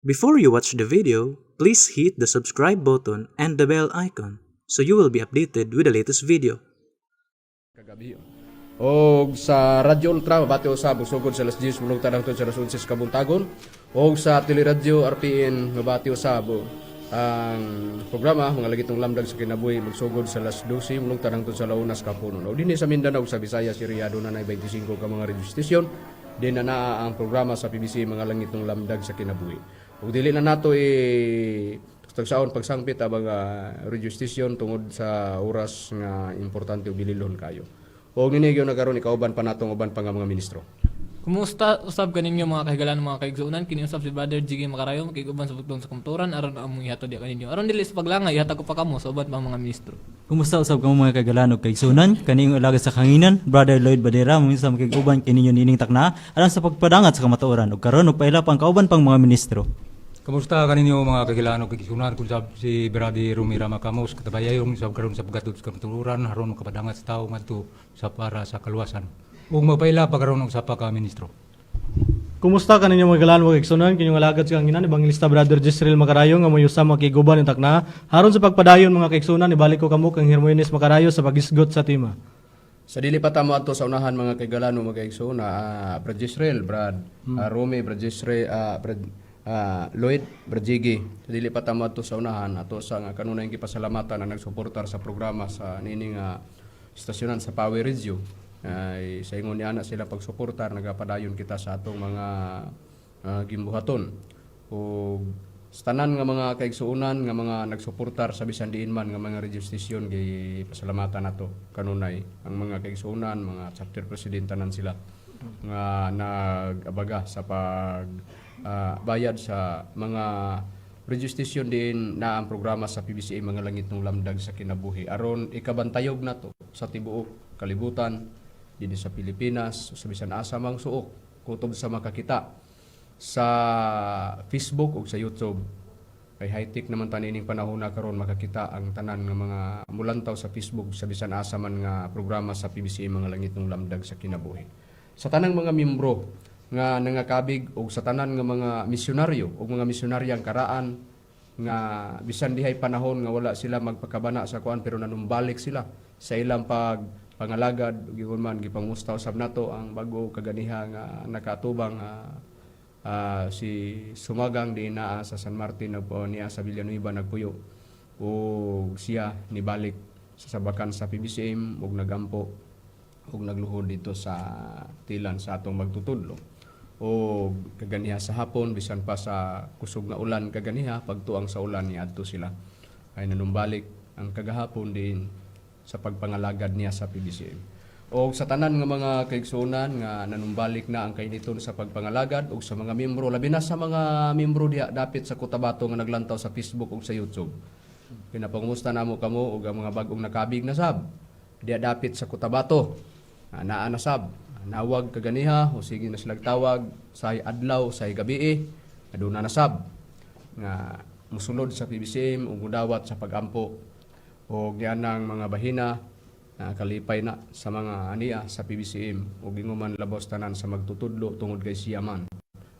Before you watch the video, please hit the subscribe button and the bell icon so you will be updated with the latest video. Kagabi. Og sa Radyo Ultra mabati usab usugod sa alas 10 mulong tanang sa alas 11 kabuntagon. Og sa Teleradyo RPN mabati usab ang programa mga lagitong lamdag sa kinabuhi magsugod sa alas 12 mulong tanang sa launas kapunon. Og dinhi sa Mindanao sa Visayas area do na 25 ka mga radio station. Din na ang programa sa PBC mga langitong lamdag sa kinabuhi. Ug dili na nato tagsaon pagsangpit ang mga radio station tungod sa oras nga importante ug bililhon kayo. Ug ninigyo nagkaroon ikauban pa natong uban pa nga mga ministro. Kumusta usab kaninyo mga kahigalan mga kaigsuunan kini usab si Brother Jiggy Macarayo makiguban sa bugtong sa kumturan aron among ihatod diha kaninyo. Aron dili sa paglangay ihatag ko pa kamo sa uban pa mga ministro. Kumusta usab kamo mga kagalan ug kaigsunan kaning ulaga sa kanginan Brother Lloyd Badera mo sa makiguban kininyo nining takna alang sa pagpadangat sa kamatuoran ug karon ug paila pang kauban pang mga ministro. Kamusta kaninyo mga kagilaan o kikisunan kung sab si Brady Rumira Macamos katabayayong sab karon sa paggatod sa kamatuoran haron makapadangat sa tao ngadto sa para sa kaluwasan. Ug mapaila pa karon og sapa ka ministro. Kumusta kaninyo mga galan wag igsunan kinyong alagad sa kanginan Evangelista Brother Jezreel Macarayo nga moyo sa makiguban ng takna haron sa pagpadayon mga kaigsunan ibalik ko kamo kang Hermoines Macarayo sa pagisgot sa tima. Sa dili pa tamo adto sa unahan mga kaigalano mga kaigsoon Brad Jezreel, Brad Rome, Brad Jezreel, Lloyd, Brad Jiggy. Sa dili pa tamo adto sa unahan ato sa nga kanunay gipasalamatan na nagsuportar sa programa sa nining istasyonan sa Power Radio. Ay sa ingon ni ana sila pagsuportar nagapadayon kita sa atong mga gimbuhaton o sa tanan nga mga kaigsuunan nga mga nagsuportar sa bisan diin man nga mga radio station gi pasalamatan nato kanunay ang mga kaigsuunan mga chapter president tanan sila nga nag-abaga sa pag bayad sa mga radio station din na ang programa sa PBCA mga langit ng lamdag sa kinabuhi aron ikabantayog nato sa tibuok kalibutan dinhi sa Pilipinas sa bisan asa mang suok kutob sa makakita sa Facebook ug sa YouTube kay high-tech naman tanining panahon na karon makakita ang tanan nga mga mulantaw sa Facebook sa bisan asa man nga programa sa PBCA mga langit ng lamdag sa kinabuhi sa tanang mga miyembro nga nangakabig ug sa tanan nga mga misyonaryo ug mga misyonaryang karaan nga bisan dihay panahon nga wala sila magpakabana sa kuan pero nanumbalik sila sa ilang pangalagad ug man gipangusta usab nato ang bago kaganiha nga nakaatubang si Sumagang di naa sa San Martin niya sa Villanueva nagpuyo ug siya nibalik sa sabakan sa PBCM ug nagampo ug nagluhod dito sa tilan sa atong magtutudlo o kaganiha sa hapon bisan pa sa kusog nga ulan kaganiha pagtuang sa ulan niadto sila ay nanumbalik ang kagahapon din sa pagpangalagad niya sa PBCM. O sa tanan nga mga kaigsunan nga nanumbalik na ang kainiton sa pagpangalagad o sa mga miyembro labi na sa mga miyembro diha dapit sa Cotabato nga naglantaw sa Facebook o sa YouTube. Pinapangumusta namo kamo og ang mga bag-ong nakabig na sab diha dapit sa Cotabato. Naa na sab nawag kaganiha o sige na sila tawag sa adlaw sa gabi aduna na sab nga musulod sa PBCM ug mudawat sa pagampo o gianang mga bahina kalipay na sa mga aniya sa PBCM o ginguman labos tanan sa magtutudlo tungod kay siya man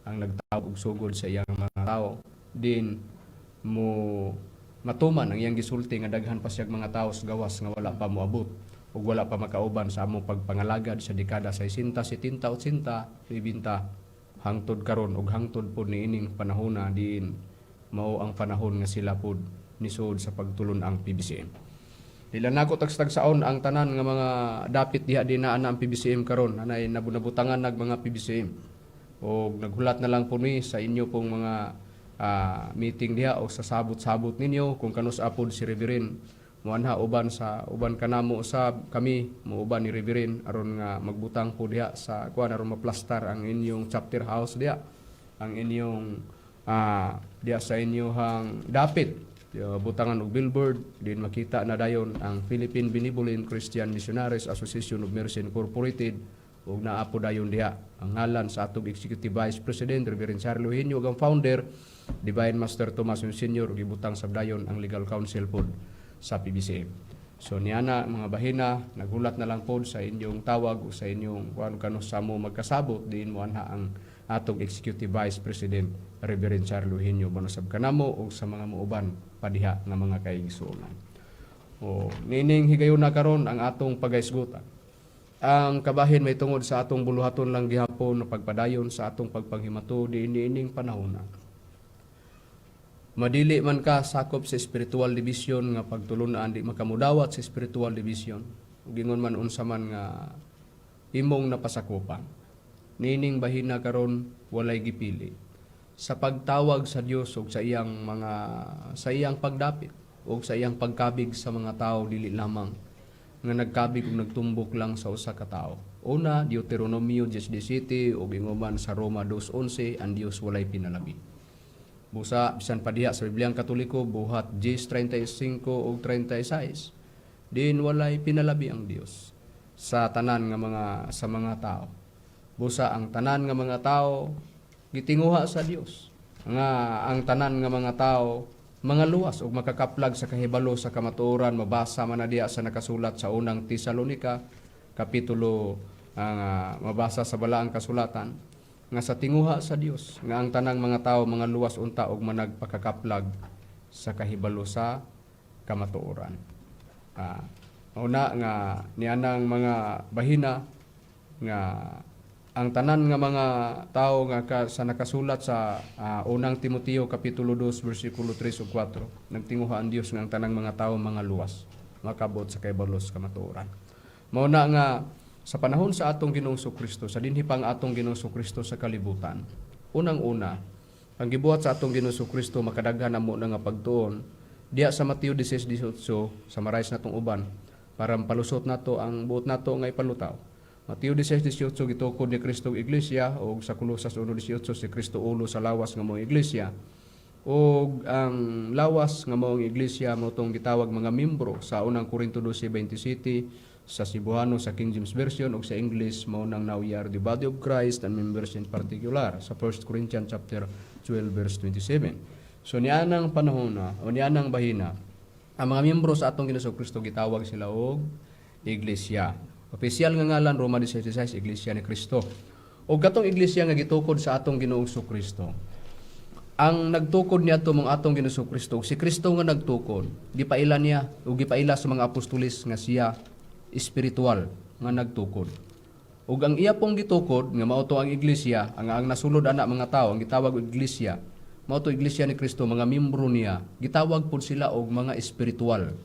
ang nagtawag og sugod sa iyang mga tao din mo matuman ang iyang gisulti nga daghan pa siyang mga tao sa gawas nga wala pa moabot ug wala pa makauban sa among pagpangalagad sa dekada 60, 70, 80, 70 hangtod karon ug hangtod pod niining panahona din mao ang panahon nga sila pod nisud sa pagtulon ang PBCM. Dila nako tagstagsaon ang tanan nga mga dapit diha din na ang PBCM karon anay nabunabutangan nag mga PBCM. Og naghulat na lang po ni sa inyo pong mga meeting diha o sa sabot-sabot ninyo kung kanus apod si Reverend muanha uban sa uban kanamo usab kami muuban ni Reverend aron nga magbutang po diha sa kuan aron maplastar ang inyong chapter house diha ang inyong diha sa inyong dapit butangan og billboard din makita na dayon ang Philippine Benevolent Christian Missionaries Association of Mercy Incorporated ug naa po dayon diha ang ngalan sa atong Executive Vice President Reverend Charlo Henyo ug ang founder Divine Master Tomas Senior ug gibutang sab dayon ang legal counsel pod sa PBCM. So niana mga bahina naghulat na lang pod sa inyong tawag o sa inyong kuan kanos sa mo magkasabot din mo anha ang atong Executive Vice President Reverend Charlo Henyo manusab kanamo ug sa mga muuban padiha nga mga kaigsuonan. O nining higayon na karon ang atong pagaisgutan. Ang kabahin may tungod sa atong buluhaton lang gihapon na pagpadayon sa atong pagpanghimato diining panahon na. Madili man ka sakop sa spiritual division nga pagtulunan di makamudawat sa spiritual division. Gingon man unsa man nga imong napasakupan. Nining bahina karon walay gipili sa pagtawag sa Dios ug sa iyang pagdapit ug sa iyang pagkabig sa mga tao dili lamang nga nagkabig ug nagtumbok lang sa usa ka tawo. Una, Deuteronomio 10:17 ug inguman sa Roma 2:11 ang Dios walay pinalabi. Busa bisan pa diha sa Bibliang Katoliko buhat 10:35 ug 36 din walay pinalabi ang Dios sa tanan nga mga tao. Busa ang tanan nga mga tao gitinguha sa Dios nga ang tanan nga mga tao mga luwas ug makakaplag sa kahibalo sa kamatuoran mabasa man na diha sa nakasulat sa unang Tesalonika kapitulo mabasa sa balaang kasulatan nga sa tinguha sa Dios nga ang tanang mga tao mga luwas unta ug managpakakaplag sa kahibalo sa kamatuoran. Una nga nianang mga bahina nga ang tanan nga mga tao nga sa nakasulat sa unang Timoteo kapitulo 2 bersikulo 3 ug 4 nagtinguha ang Dios nga ang tanang mga tao mga luwas makabot sa kaybalos kamatuoran. Mao na nga sa panahon sa atong Ginoong Kristo sa dinhi pang atong Ginoong Kristo sa kalibutan. Unang-una, ang gibuhat sa atong Ginoong Kristo makadaghan namo na nga pagtuon diha sa Mateo 16:18 summarize natong uban para mapalusot nato ang buot nato nga ipalutaw. Mateo 16:18 gitukod ni Kristo ang iglesia o sa Kolosas 1:18 si Kristo ulo sa lawas nga moong iglesia. O ang lawas nga moong iglesia mo tong gitawag mga miyembro sa unang Korinto 12:27 sa Cebuano sa King James Version o sa English mao nang now ye are the body of Christ and members in particular sa 1 Corinthians chapter 12 verse 27. So nianang panahon na o nianang bahina ang mga miyembro sa atong Ginoong Kristo gitawag sila og iglesia. Opisyal nga ngalan Roma 16:16 Iglesia ni Kristo. O gatong iglesia nga gitukod sa atong Ginoong Kristo. Ang nagtukod niadto mong atong Ginoong Kristo, si Kristo nga nagtukod, gipaila niya o gipaila sa mga apostolis nga siya espiritual nga nagtukod. Ug ang iya pong gitukod nga mao to ang iglesia, ang nasulod ana mga tao ang gitawag og iglesia. Mao to iglesia ni Kristo, mga miyembro niya, gitawag pud sila og mga espiritual.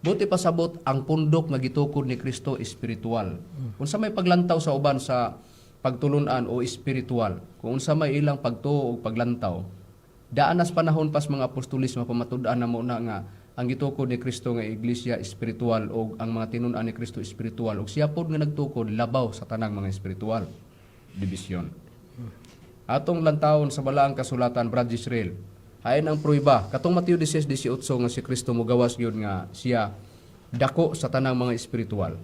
Buti pasabot ang pundok nga gitukod ni Kristo espiritual. Unsa may paglantaw sa uban sa pagtulunan o espiritual, kung unsa may ilang pagtuo o paglantaw, daanas panahon pas mga apostolis mapamatud-an na mo na nga ang gitukod ni Kristo nga iglesia espiritual o ang mga tinun-an ni Kristo espiritual o siya pod nga nagtukod labaw sa tanang mga espiritual division. Atong lantawon sa balaang kasulatan Brad Israel, hain ang pruiba katong Mateo 16:18 nga si Kristo mogawas gyud nga siya dako sa tanang mga espiritual.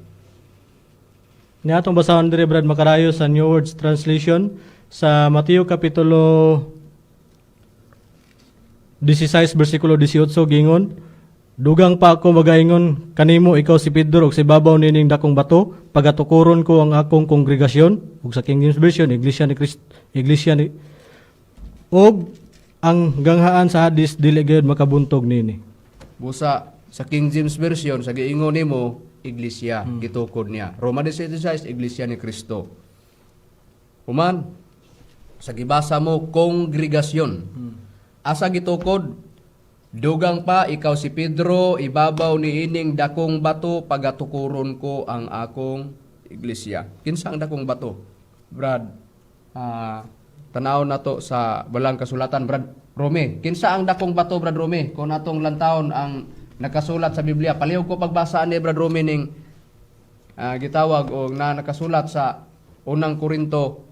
Niatong basahon diri Brad Macarayo sa New Words Translation sa Mateo kapitulo 16 bersikulo 18 gingon, dugang pa ako magaingon kanimo ikaw si Pedro ug si babaw nining dakong bato pagatukuron ko ang akong kongregasyon ug sa King James Version iglesia ni og ang ganghaan sa hadis dili gyud makabuntog nini. Busa sa King James Version sa giingon nimo iglesia gitukod niya. Roma 16:16 iglesia ni Kristo. Human sa gibasa mo kongregasyon. Asa gitukod? Dugang pa ikaw si Pedro ibabaw ni ining dakong bato pagatukuron ko ang akong iglesia. Kinsa ang dakong bato? Brad, tanaw na to sa balang kasulatan Brad Rome. Kinsa ang dakong bato Brad Rome? Kung atong lantawon ang nakasulat sa Biblia. Palihog ko pagbasa ni Brad Rome ning gitawag o na nakasulat sa unang Korinto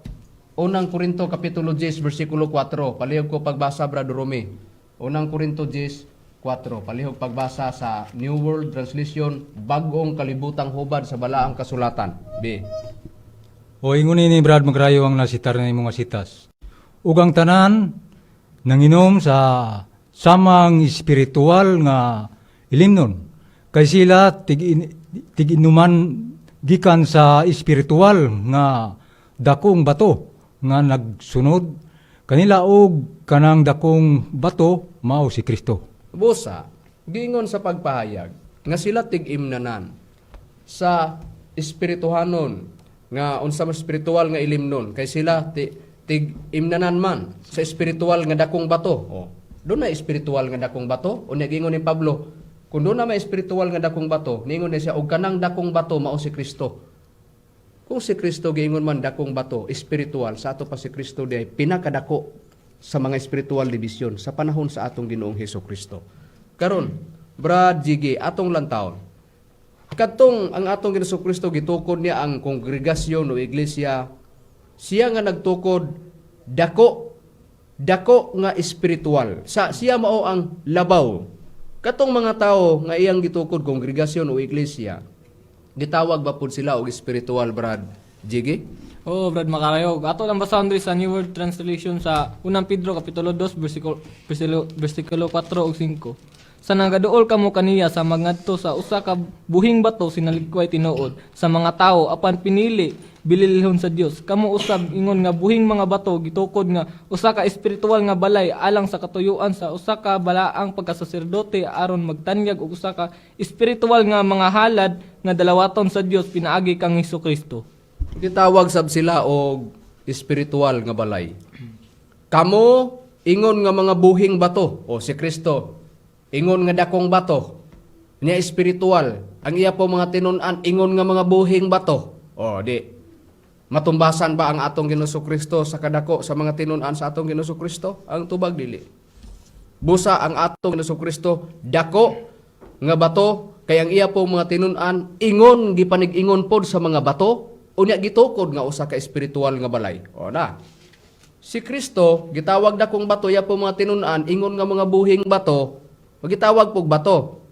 kapitulo 10 bersikulo 4. Palihog ko pagbasa Brad Rome. Unang Korinto 10:4. Palihog pagbasa sa New World Translation, bagong kalibutang hubad sa balaang kasulatan. B. O ingon ni Brad Magrayo ang nasitar na imong asitas. Ug ang tanan nanginom sa samang espiritual nga ilimnon. Kay sila tig-inuman gikan sa espiritual nga dakong bato nga nagsunod kanila og kanang dakong bato mao si Kristo. Busa, giingon sa pagpahayag nga sila tig-imnanan sa espirituhanon nga unsa man espiritual nga ilimnon kay sila tig-imnanan man sa espiritual nga dakong bato. Oh, doon na espiritual nga dakong bato. O giingon ni Pablo, kung doon na may espiritual nga dakong bato, ningon na siya og kanang dakong bato mao si Kristo. Kung si Kristo giingon man dakong bato, espiritual, sa ato pa si Kristo di pinakadako sa mga espiritual division sa panahon sa atong Ginoong Hesukristo. Karon, Brad Jiggy, atong lantawon. Kadtong ang atong Ginoong Hesukristo gitukod niya ang kongregasyon o iglesia, siya nga nagtukod dako nga espiritual. Siya mao ang labaw. Katong mga tao nga iyang gitukod kongregasyon o iglesia, gitawag ba pud sila og spiritual, Brad Jiggy? Oo, Brad Makarayo. Ato lang basahan diri sa New World Translation sa 1 Pedro kapitulo 2 versikulo 4 ug 5. Sa nagaduol kamo kaniya sa magngadto sa usa ka buhing bato sinaligway tinuod sa mga tawo apan pinili bililhon sa Dios. Kamo usab ingon nga buhing mga bato gitukod nga usa ka espiritual nga balay alang sa katuyuan sa usa ka balaang pagkasaserdote aron magtanyag og usa ka espiritual nga mga halad nga dalawaton sa Dios pinaagi kang Hesukristo. Gitawag sab sila og espiritual nga balay. Kamo ingon nga mga buhing bato o si Kristo ingon nga dakong bato niya espiritual. Ang iya po mga tinun-an ingon nga mga buhing bato. O di matumbasan ba ang atong Ginoong Kristo sa kadako sa mga tinun-an sa atong Ginoong Kristo? Ang tubag dili. Busa ang atong Ginoong Kristo dako nga bato kay ang iya po mga tinun-an ingon gipanig-ingon pod sa mga bato unya gitukod nga usa ka espiritual nga balay. O na. Si Kristo gitawag dakong bato iya po mga tinun-an ingon nga mga buhing bato. Magitawag pog bato.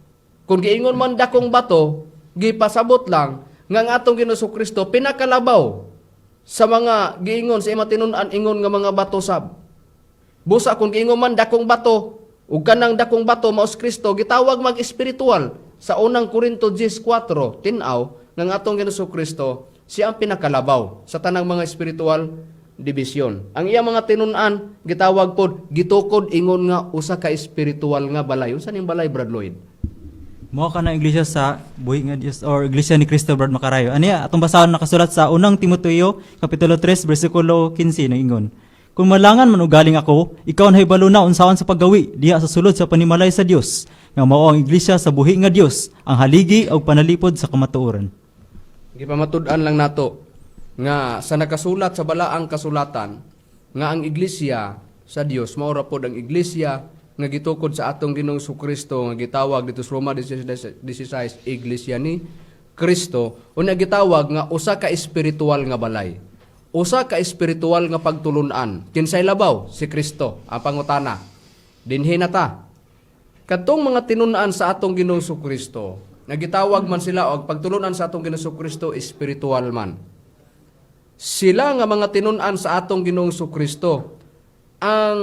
Kung giingon man dakong bato, gipasabot lang nga ang atong Ginoong Kristo pinakalabaw sa mga giingon sa imatinun-an ingon nga mga bato sab. Busa kung giingon man dakong bato, ug kanang dakong bato maos Kristo gitawag mag-espiritual sa unang Korinto 10:4 tin-aw nga ang atong Ginoong Kristo siya ang pinakalabaw sa tanang mga espiritual division. Ang iya mga tinun-an gitawag pod gitukod ingon nga usa ka espiritual nga balay. Unsa ning balay, Brad Lloyd? Mao ka na iglesia sa buhi nga Dios or iglesia ni Cristo, Brad Makarayo. Aniya atong basahon nakasulat sa unang Timoteo kapitulo 3 bersikulo 15 ingon. Kung malangan man ugaling ako, ikaw na hibalo na unsaon sa paggawi diha sa sulod sa panimalay sa Dios, nga mao ang iglesia sa buhi nga Dios, ang haligi ug panalipod sa kamatuoran. Gipamatud-an lang nato nga sa nakasulat sa balaang kasulatan nga ang iglesia sa Dios mao ra pod ang iglesia nga gitukod sa atong Ginoong Kristo nga gitawag dito sa Roma 16 iglesia ni Kristo unya gitawag nga usa ka espiritual nga balay. Usa ka espiritual nga pagtulunan. Kinsay labaw? Si Kristo. Ang pangutana. Dinhi na ta. Kadtong mga tinun-an sa atong Ginoong Kristo, nagitawag man sila og pagtulunan sa atong Ginoong Kristo espiritual man. Sila nga mga tinun-an sa atong Ginoong Kristo. Ang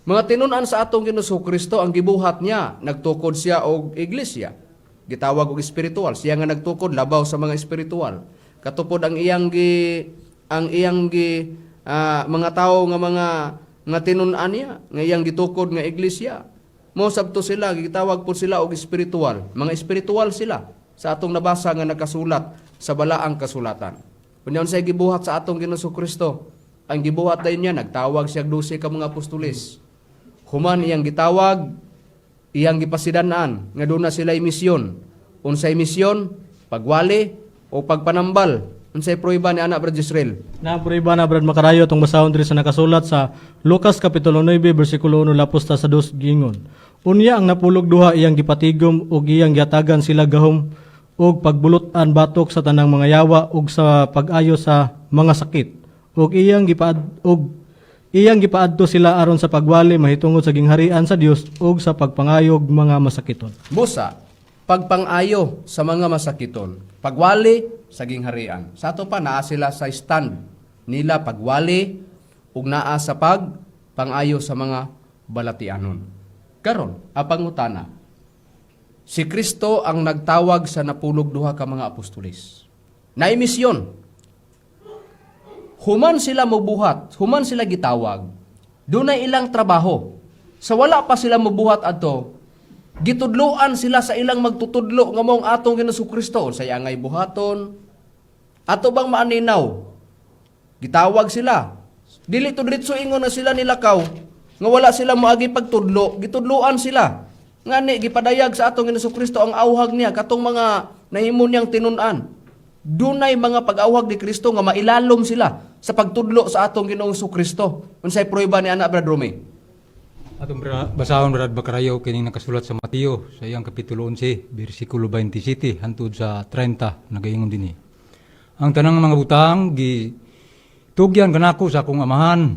mga tinun-an sa atong Ginoong Kristo ang gibuhat niya, nagtukod siya og iglesia. Gitawag og espiritual. Siya nga nagtukod labaw sa mga espiritual. Katupod ang iyang mga tao nga mga tinun-an niya, nga iyang gitukod nga iglesia. Mo sabto sila gitawag po sila og espiritual. Mga espiritual sila sa atong nabasa nga nakasulat sa balaang kasulatan. Kunya unsay gibuhat sa atong Ginoong Kristo, ang gibuhat dayon niya nagtawag siya 12 ka mga apostoles. Human iyang gitawag, iyang gipasidan-an nga doon na sila'y misyon. Unsay misyon? Pagwali o pagpanambal. Unsay prueba ni anak Brad Israel? Napuriba na Brad Makarayo itong basahon diri sa nakasulat sa Lucas kapitulo 9 bersikulo 1 lapusta sa 2 gingon. Unya ang napulog duha iyang gipatigom ug iyang giatagan sila gahom ug pagbulutan batok sa tanang mga yawa ug sa pag-ayo sa mga sakit. Ug iyang gipaadto sila aron sa pagwali mahitungod sa gingharian sa Dios ug sa pagpangayog mga masakiton. Busa, pagpangayo sa mga masakiton, pagwali sa gingharian. Sa ato pa naa sila sa stand nila pagwali ug naa sa pagpangayo sa mga balatianon. Karon, ang pangutana, si Kristo ang nagtawag sa napulog duha ka mga apostoles. Naay misyon. human sila mobuhat, human sila gitawag, dunay ilang trabaho. Sa wala pa sila mobuhat adto, gitudloan sila sa ilang magtutudlo nga mong atong Ginoong Kristo sa angay buhaton. Ato bang maaninaw? Gitawag sila. Dili to diretso ingon na sila nilakaw nga wala sila moagi pagtudlo, gitudloan sila. Ngani gipadayag sa atong Ginoong Kristo ang awhag niya katong mga nahimo niyang tinun-an. Dunay mga pag-awhag ni Kristo nga mailalom sila sa pagtudlo sa atong Ginoong Kristo. Unsay prueba ni ana Brad Rome? Atong basahon Brad Bacarayo kining nakasulat sa Mateo sa iyang kapitulo 11 bersikulo 27 hangtod sa 30 nagaingon dinhi. Ang tanang mga butang gitugyan kanako sa akong amahan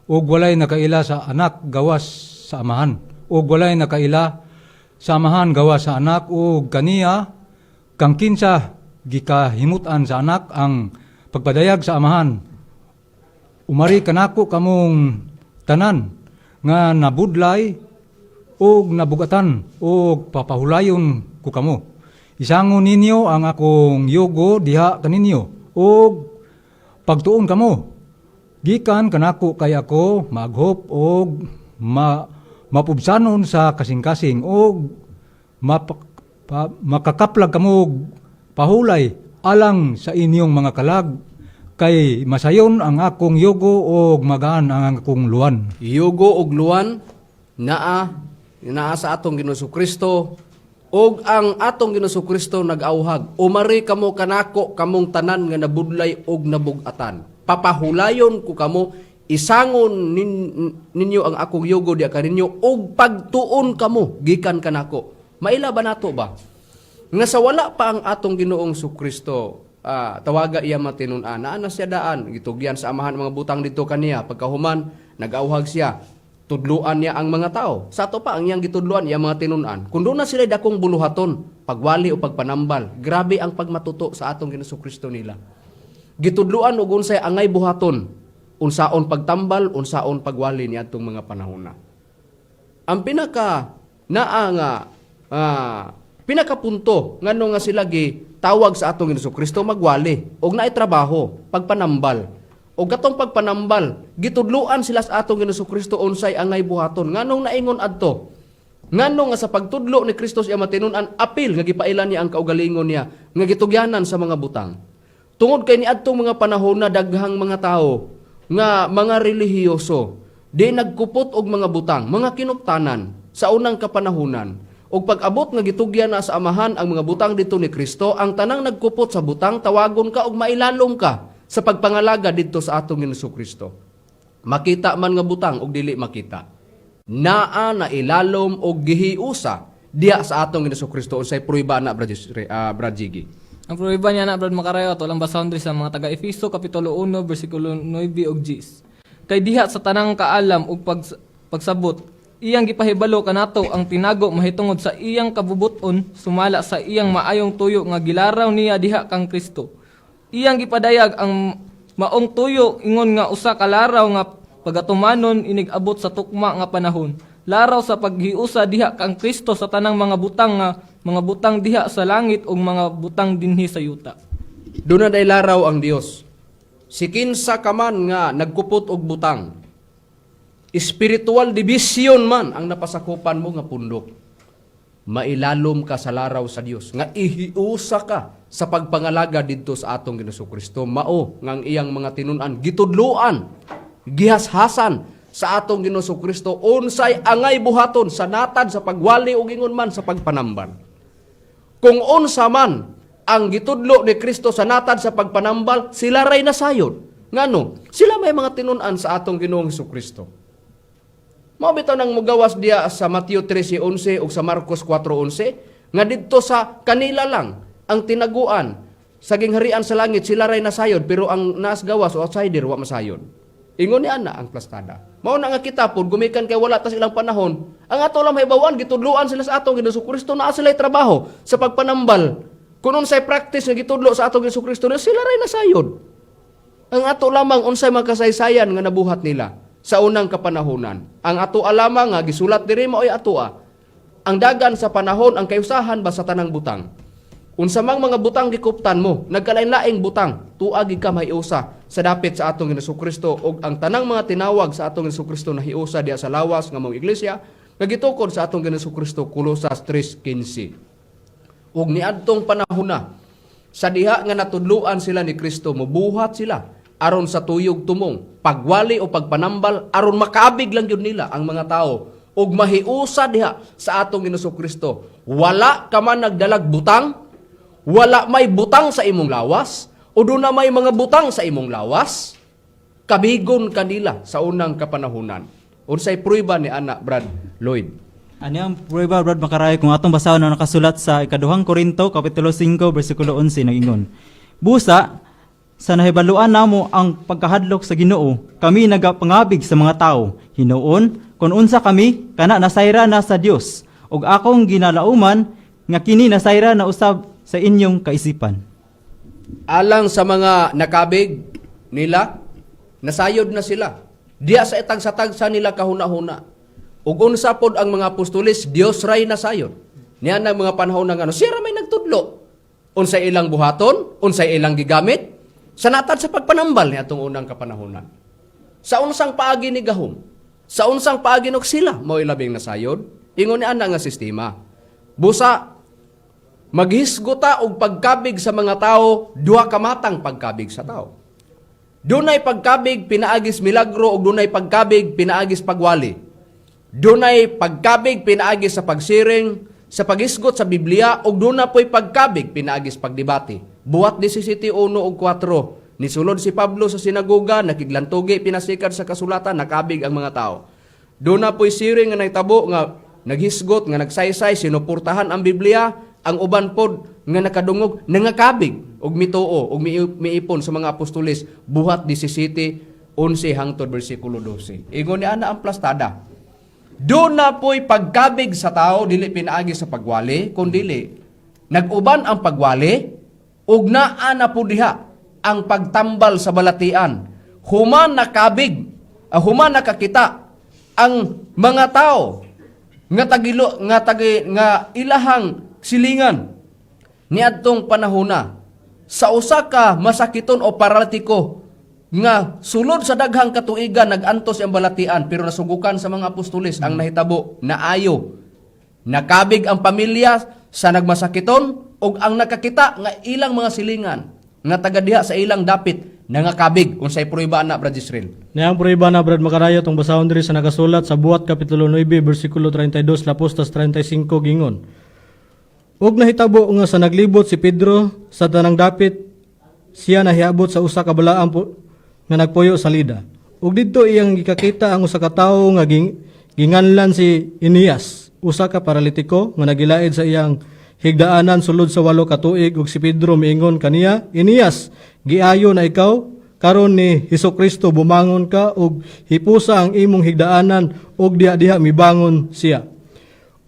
ug walay nakaila sa anak gawas sa amahan ug walay nakaila sa amahan gawas sa anak ug kaniya kang kinsa gikahimutan sa anak ang pagpadayag sa amahan. Umari kanako kamong tanan nga nabudlay o nabugatan o papahulayon ko kamo. Isangon ninyo ang akong yugo diha kaninyo o pagtuon kamo. Gikan kanako kay ako maghop o mapubsanon sa kasing-kasing o makakaplag kamo pahulay alang sa inyong mga kalag. Kay masayon ang akong yugo o magaan ang akong luwan. Yugo og luwan naa sa atong Ginoong Kristo og ang atong Ginoong Kristo nag-awhag. Umari kamo kanako kamong tanan nga nabudlay og nabugatan. Papahulayon ko kamo, isangon ninyo ang akong yugo diha kaninyo og pagtuon kamo gikan kanako. Maila ba nato ba? Nga sa wala pa ang atong Ginoong Kristo, tawaga iya matinun-an, na siya daan, gitugyan sa amahan mga butang dito kaniya, pagkahuman, nag-awhag siya, tudluan niya ang mga tao. Sa ato pa, ang iyang gitudluan, iya mga tinun-an. Kung doon na sila dakong buluhaton, pagwali o pagpanambal, grabe ang pagmatuto sa atong Ginoong Kristo nila. Gitudluan o unsay angay buhaton, unsaon pagtambal, unsaon pagwali ni atong mga panahon na. Ang pinakapunto, ngano nga sila tawag sa atong Ginoong Kristo magwali og naay trabaho pagpanambal og katong pagpanambal gitudluan sila sa atong Ginoong Kristo unsay angay buhaton nganong naingon adto ngano nga sa pagtudlo ni Kristo siya matinun-an apil nga gipailan niya ang kaugalingon niya nga gitugyanan sa mga butang tungod kay niadtong mga panahon na daghang mga tao nga mga relihiyoso di nagkupot og mga butang mga kinuptanan sa unang kapanahunan. O pag-abot nga gitugyan na sa amahan ang mga butang dito ni Kristo, ang tanang nagkupot sa butang, tawagon ka o mailalong ka sa pagpangalaga dito sa atong Ginoong Kristo. Makita man nga butang o dili makita. Naa na ilalom o gihiusa diya sa atong Ginoong Kristo. Unsay prueba na Brad Jiggy. Ang prueba niya na Brad Macarayo ato lang basahon diri sa mga taga Efeso kapitulo 1 bersikulo 9 ug 10. Kay diha sa tanang kaalam ug pagsabot iyang gipahibalo kanato ang tinago mahitungod sa iyang kabubuton sumala sa iyang maayong tuyo nga gilaraw niya diha kang Kristo. Iyang gipadayag ang maong tuyo ingon nga usa ka laraw nga pagatumanon inig-abot sa tukma nga panahon. Laraw sa paghiusa diha kang Kristo sa tanang mga butang diha sa langit ug mga butang dinhi sa yuta. Doon na day laraw ang Dios. Si kinsa ka man nga nagkupot og butang. Spiritual division man ang napasakupan mo nga pundok. Mailalom ka sa laraw sa Dios nga ihiusa ka sa pagpangalaga didto sa atong Ginoong Kristo. Mao nga ang iyang mga tinun-an gitudloan, gihashasan sa atong Ginoong Kristo unsay angay buhaton sa natad sa pagwali ug ingon man sa pagpanambal. Kung unsa man ang gitudlo ni Kristo sa natad sa pagpanambal, sila ray nasayod. Ngano? Sila may mga tinun-an sa atong Ginoong Kristo. Mao bitaw nang mugawas diya sa Mateo 13:11 ug sa Marcos 4:11 nga didto sa kanila lang ang tinaguan sa gingharian sa langit sila ray nasayod pero ang naas gawas o outsider wa masayod. Ingon ni ana ang plastada. Mao na nga kita pod gumikan kay wala ta silang panahon. Ang ato lang mahibawan gitudloan sila sa atong Ginoong Kristo naa sila trabaho sa pagpanambal. Kun unsay practice nga gitudlo sa atong Ginoong Kristo sila ray nasayod. Ang ato lamang unsay makasaysayan nga nabuhat nila sa unang kapanahunan. Ang ato alamang nga gisulat diri maoy atoa. Ang dagan sa panahon ang kayusahan ba sa tanang butang. Unsa mang mga butang gikuptan mo, nagkalain-laing butang, tuagi ka maiusa. sa dapit sa atong Jesucristo ug ang tanang mga tinawag sa atong Jesucristo na hiusa diha sa lawas nga mong iglesia nagitukod sa atong Jesucristo Colosas 3:15. Ug niadtong panahon na sa diha nga natudluan sila ni Kristo mobuhat sila aron sa tuyog tumong pagwali o pagpanambal aron makaabig lang yun nila ang mga tao ug mahiusa diha sa atong Jesucristo. Wala ka man nagdalag butang, wala may butang sa imong lawas, o doon na may mga butang sa imong lawas, kabigon kanila sa unang kapanahunan. Unsay prueba ni ana Brad Lloyd? Ani ang prueba Brad Makarayo kung atong basahon na nakasulat sa ikaduhang Korinto kapitulo 5 bersikulo 11 nagingon. Busa sa nahibaluan namo ang pagkahadlok sa Ginoo, kami nagapangabig sa mga tao. Hinuon kun unsa kami kana nasayra na sa Dios ug akong ginalauman nga kini nasayra na usab sa inyong kaisipan. Alang sa mga nakabig nila, nasayod na sila. Diya sa itag-sa nila kahuna-huna. Ug unsa pod ang mga apostoles, Dios ray nasayod. Niya ng mga panahon ng siya ra may nagtudlo. Unsay ilang buhaton, unsay ilang gigamit, sa natad sa pagpanambal ni atong unang kapanahonan. Sa unsang paagi ni gahom, sa unsang paagi nok sila, mao ilabing nasayod, ingon ni ana nga sistema. Busa, maghisgota og pagkabig sa mga tao, duha ka matang pagkabig sa tao. Dunay pagkabig pinaagis milagro ug dunay pagkabig pinaagis pagwali. Dunay pagkabig pinaagis sa pagsiring, sa paghisgot sa Biblia ug duna poy pagkabig pinaagis pagdebate. Buhat 17:1 ug 4. Nisulod si Pablo sa sinagoga, nakiglantugi pinasikad sa kasulatan, nakabig ang mga tao. Duna poy siring nga nagtabo nga naghisgot nga nagsaysay sinuportahan ang Biblia. Ang uban pod nga nakadungog nangakabig og mituo og miipon sa mga apostoles buhat 17:11 hangtod bersikulo 12. Ingon ni ana ang plastada. Doon na po'y pagkabig sa tao dili pinaagi sa pagwali kundi nag-uban ang pagwali ug naa na po diha ang pagtambal sa balatian. Human nakabig, human nakakita ang mga tao nga ilahang silingan niadtong panahona sa usa ka masakiton o paralitiko nga sulod sa daghang katuigan nagantos ang balatian pero nasugukan sa mga apostoles ang nahitabo na ayo nakabig ang pamilya sa nagmasakiton ug ang nakakita nga ilang mga silingan nga taga diha sa ilang dapit nangakabig unsay prueba na Brad Israel. Niyang prueba na Brad Makarayo tong basahon diri sa nakasulat sa Buhat kapitulo 9 bersikulo 32 lapos tas 35 gingon. Ug nahitabo nga sa naglibot si Pedro sa tanang dapit, siya nahiabot sa usa ka balaan nga nagpuyo sa Lida. Ug didto iyang gikakita ang usa ka tawo nga ginganlan si Enias, usa ka paralitiko nga nagilaid sa iyang higdaanan sulod sa 8 ka tuig ug si Pedro miingon kaniya, Enias, giayo na ikaw karon ni Hesukristo bumangon ka ug hipusa ang imong higdaanan ug diha mibangon siya.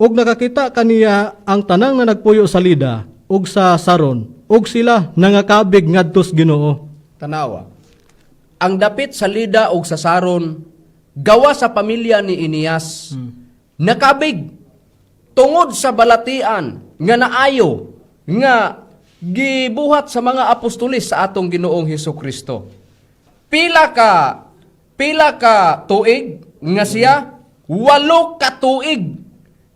Ug nakakita kaniya ang tanang na nagpuyo sa Lida ug sa Saron ug sila nangakabig ngadtos Ginoo. Tanawa. Ang dapit sa Lida ug sa Saron gawa sa pamilya ni Enias nakabig tungod sa balatian nga naayo nga gibuhat sa mga apostoles sa atong Ginoong Hesukristo. Pila ka tuig nga siya 8 ka tuig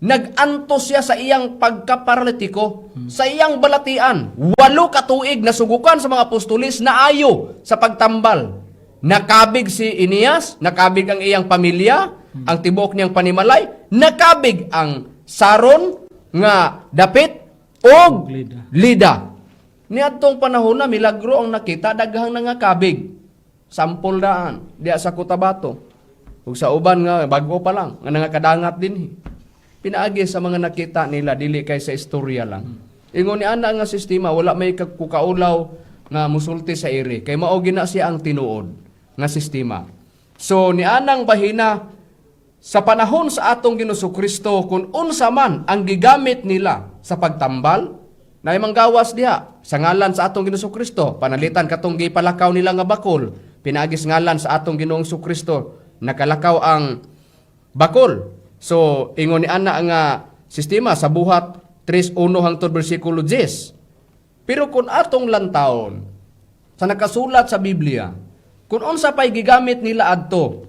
nag-antos siya sa iyang pagkaparalitiko, sa iyang balatian. 8 ka tuig nasugukan sa mga apostoles na ayo sa pagtambal. Nakabig si Enias, nakabig ang iyang pamilya, ang tibuok niyang panimalay, nakabig ang Saron nga dapit og Lida. Niadtong panahon na milagro ang nakita daghang nangakabig. Sampol daan diya sa Cotabato. Ug sa uban nga bago pa lang nga nangakadangat dinhi. Pinaagi sa mga nakita nila, dili kay sa istorya lang. Ingon ni ana nga sistema, wala may kukaulaw nga musulti sa iri. Kay mao gina siya ang tinuod nga sistema. So, ni anang bahina, sa panahon sa atong Jesucristo, kung unsa man ang gigamit nila sa pagtambal, na manggawas diha, sa ngalan sa atong Jesucristo, panalitan katong gipalakaw nila nga bakol, pinagis ngalan sa atong Ginoong Jesucristo, nakalakaw ang bakol. So, ingon ni ana nga sistema sa Buhat 3:1 hangtod bersikulo 10. Pero kung atong lantawon, sa nakasulat sa Biblia, Kung unsa pa'y gigamit nila adto,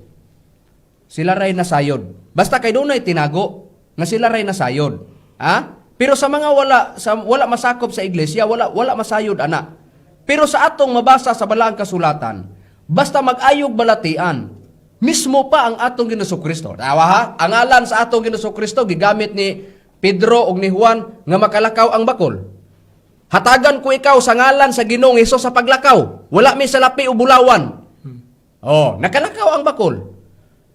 sila ray nasayod. Basta kay doon ay tinago nga sila ray nasayod. Ha? Pero sa mga wala masakop sa iglesia, wala masayod ana. Pero sa atong mabasa sa balaang kasulatan, basta mag-ayog balatian, mismo pa ang atong Ginoo-Kristo. Tawa ha? Ang ngalan sa atong Ginoo-Kristo gigamit ni Pedro ug ni Juan nga makalakaw ang bakol. Hatagan ko ikaw sa ngalan sa Ginoong Hesus sa paglakaw. Wala mi salapi o bulawan. Oh, nakalakaw ang bakol.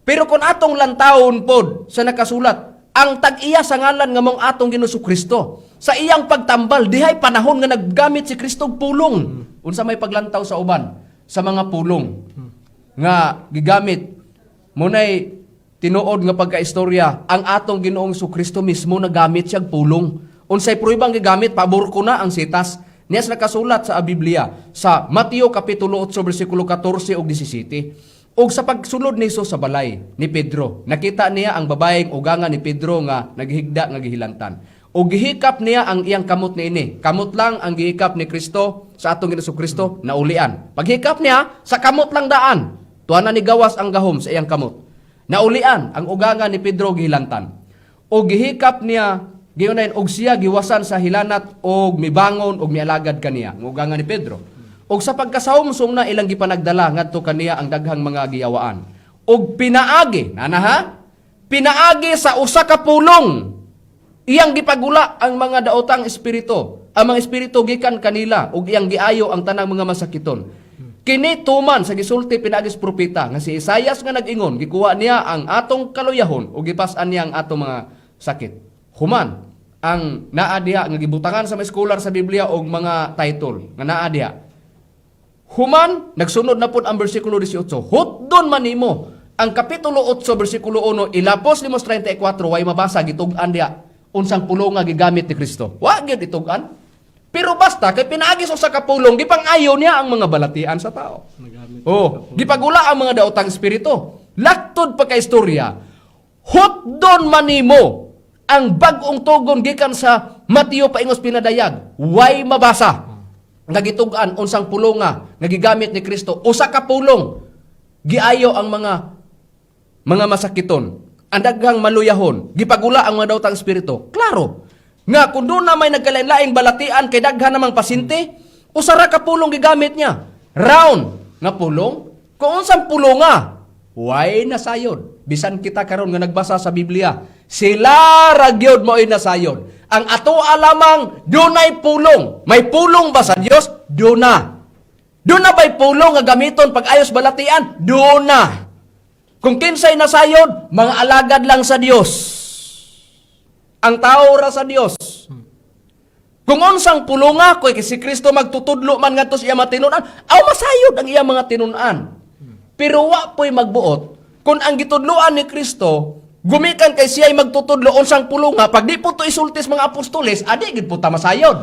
Pero kung atong lantawon pod sa nakasulat, ang tag-iya sa ngalan nga mong atong Ginoo-Kristo, sa iyang pagtambal, dihay panahon nga naggamit si Kristo og pulong. Unsa may paglantaw sa uban sa mga pulong nga gigamit munay tinuod nga pagkaistorya, ang atong Ginoong Kristo mismo nagamit siya pulong. Unsay pruebang gigamit, pabor ko na ang sitas. Niyas nakasulat sa Biblia sa Mateo kapitulo 8 bersikulo 14 ug 17. Ug sa pagsulod ni Hesus sa balay ni Pedro, nakita niya ang babaeng ugangan ni Pedro nga naghigda nga gihilantan. Ug gihikap niya ang iyang kamot niini. Kamot lang ang gihikap ni Kristo sa atong Ginoong Kristo, naulian. Paghikap niya sa kamot lang daan, tuhanan ni gawas ang gahom sa iyang kamot. Naulian ang ugangan ni Pedro gihilantan. Ug gihikap niya giunayn og siya giwasan sa hilanat og mibangon og mialagad kaniya ang ugangan ni Pedro. Og sa pagkasawmsong na ilang gipanagdala ngadto kaniya ang daghang mga giyawaan. Og pinaagi, pinaagi sa usa ka pulong. Iyang gipagula ang mga daotang espiritu. Ang mga espiritu gikan kanila og iyang giayo ang tanang mga masakiton. Kini tuman sa gisulti pinaagi sa propeta nga si Isaias nga nag-ingon, gikuha niya ang atong kaluyahon og gipas-an niya ang atong mga sakit. Human ang naa diha nga gibutangan sa mga scholar sa Biblia og mga title nga naa diha. Human nagsunod na pud ang bersikulo 18. Hutdon man nimo ang kapitulo 8 bersikulo 1 ilapos limos 34 way mabasa gitug-an diha unsang pulong nga gigamit ni Kristo. Wa gyud itug-an. Pero basta kay pinaagi sa kapulong gipang-ayo niya ang mga balatian sa tao. Oh, gipagula ang mga daotang espiritu. Laktod pa ka istorya. Hutdon man nimo ang bag-ong tugon gikan sa Mateo paingos pinadayag, way mabasa. Nagitugan unsang pulong nga gigamit ni Kristo. Usa ka pulong giayo ang mga masakiton. Ang daghang maluyahon, gipagula ang mga daotang espiritu. Klaro. Nga kung doon na may nagkalain-laing balatian kay daghan namang pasyente, usara ka pulong gigamit niya. Round nga pulong. Kung unsang pulong nga, way nasayod. Bisan kita karon nga nagbasa sa Biblia, sila ragyod mo ay nasayod. Ang ato alamang, dunay pulong. May pulong ba sa Dios? Duna. Duna ba'y pulong nga gamiton pag ayos balatian? Duna. Kung kinsay nasayod, mga alagad lang sa Dios. Ang tao ra sa Dios. Kung unsang pulunga ko kay si Kristo magtutudlo man ngadto sa iya mga tinunan, aw masayod ang iya mga tinunan. Pero wa po'y magbuot kung ang gitudloan ni Kristo gumikan kay siya ay magtutudlo unsang pulunga, pag di po to isultis mga apostoles, adi gid po ta masayod.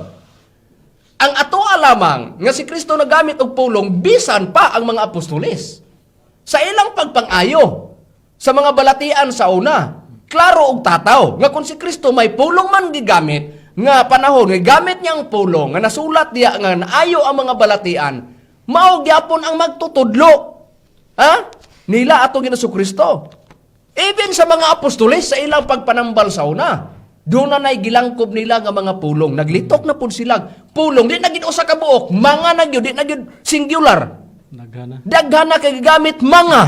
Ang ato lamang nga si Kristo nagamit og pulong bisan pa ang mga apostoles. Sa ilang pagpang-ayo sa mga balatian sa una, klaro og tataw nga kung si Kristo may pulong man gigamit nga panahon nga gamit niya ang pulong nga nasulat diya nga naayo ang mga balatian, mao gyapon ang magtutudlo. Ha? Nila atong Ginoo Kristo. Even sa mga apostoles sa ilang pagpanambal sa una, doon na gilangkob nila nga mga pulong. Naglitok na pud sila. Pulong di na gid usa ka buok, mga na gyud, di na gyud singular. Daghana kay gamit mga.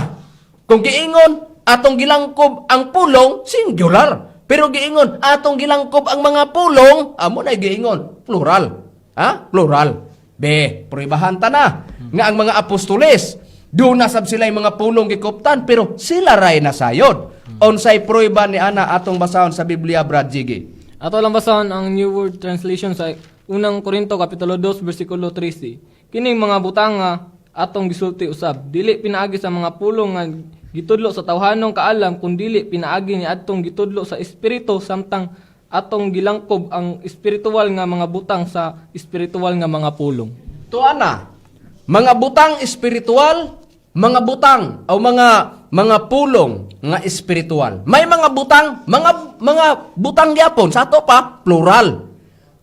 Kung giingon atong gilangkob ang pulong, singular. Pero giingon atong gilangkob ang mga pulong, amo na giingon plural. Ha? Plural. Pruibahan ta na nga ang mga apostoles doon na sab sila yung mga pulong gikuptan, pero sila ray nasayod. Onsay pruiba ni ana atong basahon sa Biblia, Brad Jiggy? Ato lang basahon ang New World Translation sa unang Korinto kapitulo 2 bersikulo 13. Kining mga butang nga atong gisulti usab, dili pinaagi sa mga pulong nga gitudlo sa tawhanong kaalam, kun dili pinaagi ni atong gitudlo sa espiritu samtang atong gilangkob ang espiritual nga mga butang sa espiritual nga mga pulong. Tuana, mga butang espiritual, mga butang o mga pulong nga espiritual. May mga butang, mga butang gyapon sa ato pa plural.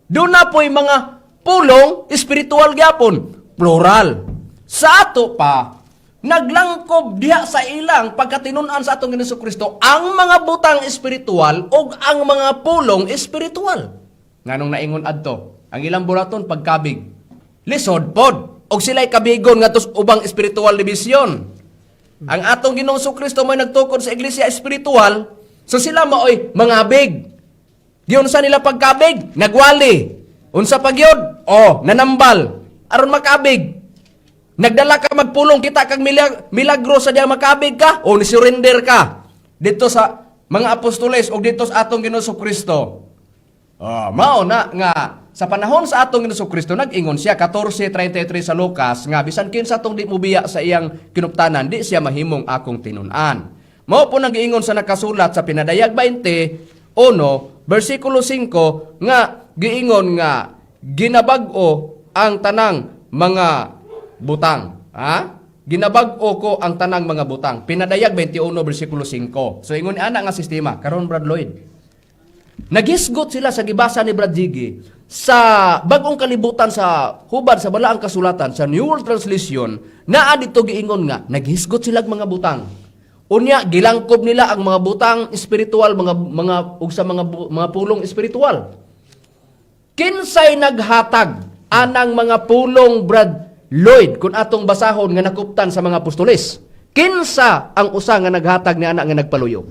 Doon na po'y mga pulong espiritual gyapon, plural. Sa ato pa naglangkob diha sa ilang pagkatinunan sa atong Ginoong Kristo ang mga butang espiritual o ang mga pulong espiritual. Nganong naingon adto, ang ilang buraton pagkabig. Lisod pod, og sila'y kabigon nga tos ubang espiritual division. Ang atong Ginoong Kristo may nagtukod sa iglesia espiritual, so sila maoy mangabig. Diyon sa nila pagkabig, nagwali. Unsa pagyod? Nanambal. Aron makabig. Nagdala ka magpulong, kita kag milagro sa diya makabig ka, o ni-surrender ka. Dito sa mga apostoles o dito sa atong Ginoong Kristo. Mao na nga sa panahon sa atong Ginoong Kristo nag-ingon siya 14:33 sa Lucas nga bisan kinsa tong di mobiya sa iyang kinuptanan di siya mahimong akong tinun-an. Mao po nag-iingon sa nakasulat sa Pinadayag 20 versikulo 5 nga giingon nga ginabag-o ang tanang mga butang. Ginabag-o ko ang tanang mga butang. Pinadayag 21 versikulo 5. So ingon ana nga sistema karon Brad Lloyd. Nagisgot sila sa gibasa ni Brad Jiggy sa bagong kalibutan sa hubad sa balaang kasulatan sa New World Translation naa dito giingon nga naghisgot sila mga butang. Unya gilangkob nila ang mga butang espiritual mga pulong espiritual. Kinsay naghatag anang mga pulong Brad Lloyd kung atong basahon nga nakuptan sa mga apostoles? Kinsa ang usa nga naghatag ni ana nga nagpaluyo?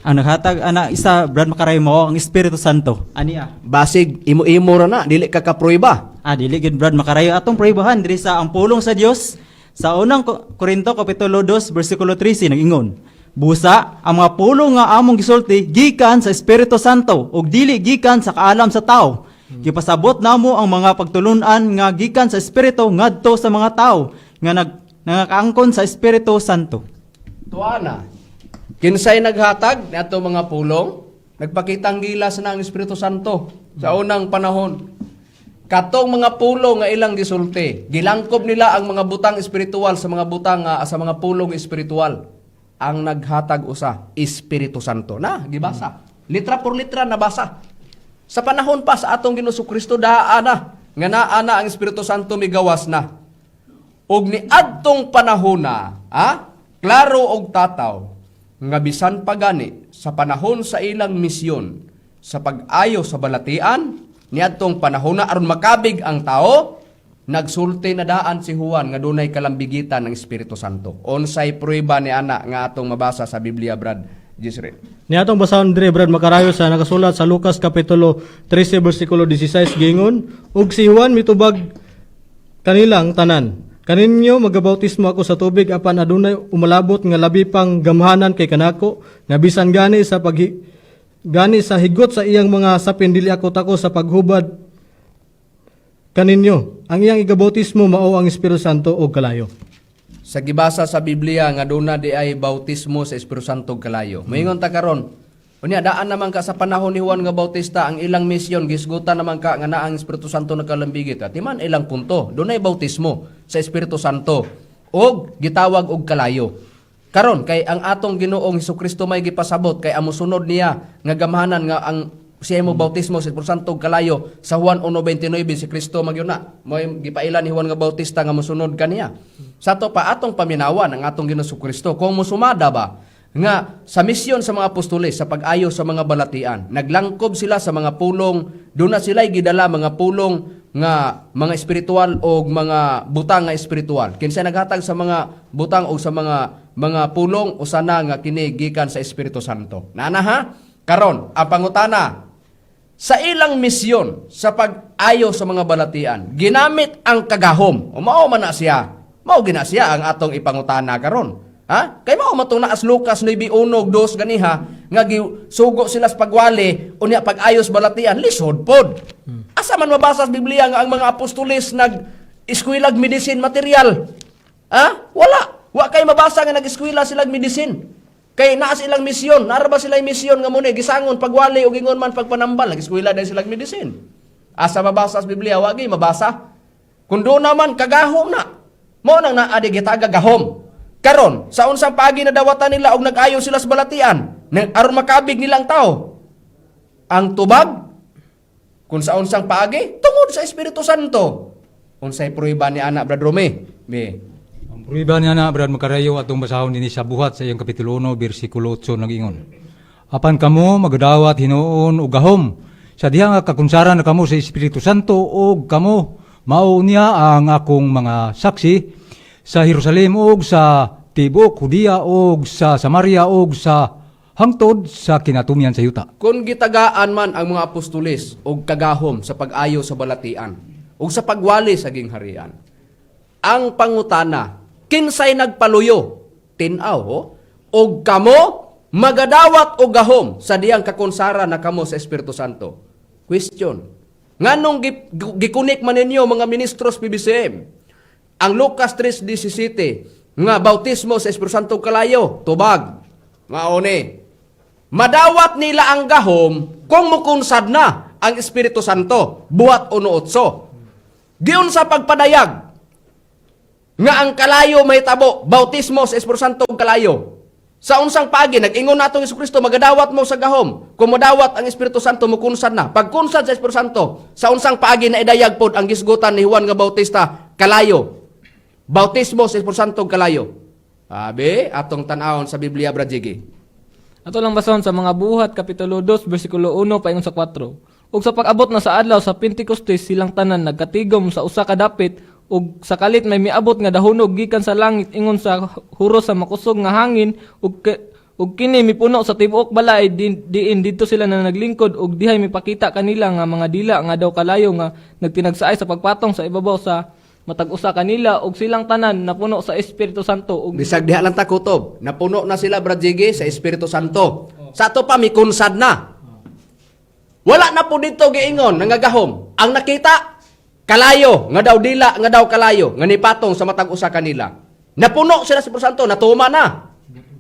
Ang naghatag ana isa Brad Makaray mo ang Espiritu Santo. Ania. Basig imo-imo ra na dili ka kapruiba. Dili gid Brad Makaray atong pruibahan diri sa ang pulong sa Dios. Sa unang Korinto kapitulo 2 bersikulo 13 nag-ingon, busa ang mga pulong nga among gisulti gikan sa Espiritu Santo ug dili gikan sa kaalam sa tao. Gipasabot namo ang mga pagtulunan nga gikan sa Espiritu ngadto sa mga tao nga nagakaangkon sa Espiritu Santo. Tuana. Kinsay naghatag ni ato mga pulong? Nagpakitang gilas na ang Espiritu Santo sa unang panahon. Katong mga pulong nga ilang gisulti, gilangkob nila ang mga butang espiritual sa mga butang sa mga pulong espiritual. Ang naghatag usa, Espiritu Santo. Na, gibasa. Litra por litra nabasa. Sa panahon pa sa atong Ginoong Kristo daa na nga naa na ang Espiritu Santo migawas na. Ug ni adtong panahon na, klaro og tataw nga bisan pa gani sa panahon sa ilang misyon sa pag-ayo sa balatian niadtong panahon na aron makabig ang tao, nagsulti na daan si Juan nga dunay kalambigitan ng Espiritu Santo. Unsay prueba ni ana nga atong mabasa sa Biblia, Brad Jisrael? Ni atong basahon dire Brad Makarayo sa nakasulat sa Lucas kapitulo 13 bersikulo 16 gingon, ug si Juan mitubag kanilang tanan. Kaninyo magabautismo ako sa tubig apan adunay umalabot nga labi pang gamhanan kay kanako nga bisan gani sa higot sa iyang mga sapin dili ako tako sa paghubad kaninyo. Ang iyang igabautismo mao ang Espiritu Santo og kalayo. Sa gibasa sa Biblia nga duna di ay bautismo sa Espiritu Santo og kalayo. Moingon ta karon, unya daan naman ka sa panahon ni Juan nga Bautista ang ilang misyon gisgutan naman ka nga naa ang Espiritu Santo nagkalambigit. At iman ilang punto, dunay bautismo sa Espiritu Santo og gitawag og kalayo. Karon kay ang atong Ginoong Hesukristo may gipasabot kay amo sunod niya nga gamhanan nga ang siya mo bautismo sa Espiritu Santo kalayo sa Juan 1:29 si Kristo magyuna mo gipailan ni Juan nga Bautista nga mosunod kaniya. Sa to pa atong paminawan ang atong Ginoong Hesukristo kung mosumada ba nga sa misyon sa mga apostoles sa pag-ayo sa mga balatian, naglangkob sila sa mga pulong, doon na sila'y gidala mga pulong nga mga espiritual o mga butang nga espiritual. Kinsa naghatag sa mga butang o sa mga pulong o sana nga kinigikan sa Espiritu Santo. Nana ha? Karon, ang pangutana, sa ilang misyon sa pag-ayo sa mga balatian, ginamit ang kagahom. O mao man na siya. Mao gina siya ang atong ipangutana karon. Kay mao matong naas Lucas 9:1-2 ganiha nga sugo sila sa pagwali unya pag-ayos balatian lisod pod. Asa man mabasa sa Biblia nga ang mga apostoles nag-eskwelag medicine material? Wala. Wa kay mabasa nga nag-eskwela sila medicine. Kay naa silang misyon, nara ba sila misyon nga muna gisangon pagwali o gingon man pagpanambal, nag-eskwela din sila medicine. Asa mabasa sa Biblia wa gay mabasa. Kun do naman kagahom na. Mo nang naa di gitaga gahom. Karon, sa unsang pagi na dawatan nila og nag-ayo sila sa balatian, aron makabig nilang tao. Ang tubag, kung sa unsang pagi, tungod sa Espiritu Santo. Unsay pruiba ni anak Brad Rome? Iba niya na, Brad Makarayo, atong basahon din sa buhat sa iyang kapitulo 1, versikulo 8, nag-ingon. Apan kamo magdawat hinuon ug gahom sa diha nga kakunsaran na kamo sa Espiritu Santo ug kamo mao niya ang akong mga saksi sa Jerusalem ug sa tibuok Judea ug sa Samaria ug sa hangtod sa kinatumian sa yuta. Kung gitagaan man ang mga apostoles og kagahom sa pag-ayo sa balatian ug sa pagwali sa gingharian, ang pangutana, kinsay nagpaluyo? Tinaw, og kamo magadawat og gahom sa diyang kakonsara na kamo sa Espiritu Santo. Question. Nganong gikunik man ninyo mga ministros PBCM ang Lucas 3:17 nga bautismo sa Espiritu Santo kalayo? Tubag. Maone. Madawat nila ang gahom kung mukunsad na ang Espiritu Santo. Buhat 1:8. Giun sa pagpadayag nga ang kalayo may tabo, bautismo sa Espiritu Santo kalayo. Sa unsang paagi, nag-ingon natong Jesucristo, magadawat mo sa gahom. Kung madawat ang Espiritu Santo, mukunsad na. Pagkunsad sa Espiritu Santo, sa unsang paagi na idayag pod ang gisgutan ni Juan nga Bautista, kalayo. Bautismo sa Espiritu Santo kalayo. Abi, atong tanawon sa Biblia, Brajigi. Ato lang basahon sa mga buhat, Kapitulo 2, versikulo 1, paingon sa 4. Ug sa pag-abot na sa adlaw sa Pentecostes, silang tanan nagkatigom sa usa ka dapit, ug sa kalit may miabot nga dahunog gikan sa langit ingon sa huros sa makusog nga hangin ug kini mipuno sa tibuok balay diin didto sila na naglingkod ug dihay mipakita kanila nga mga dila nga daw kalayo nga nagtinagsaay sa pagpatong sa ibabaw sa matag usa kanila ug silang tanan napuno sa Espiritu Santo ug Bisag diha lang ta kutob, napuno na sila Brajigi sa Espiritu Santo. Sa ato pa mikunsad na. Wala na po dito giingon nga gahom. Ang nakita kalayo, nga daw dila, nga daw kalayo, nga nipatong sa matag usa kanila. Napuno sila sa Espiritu Santo, natuma na.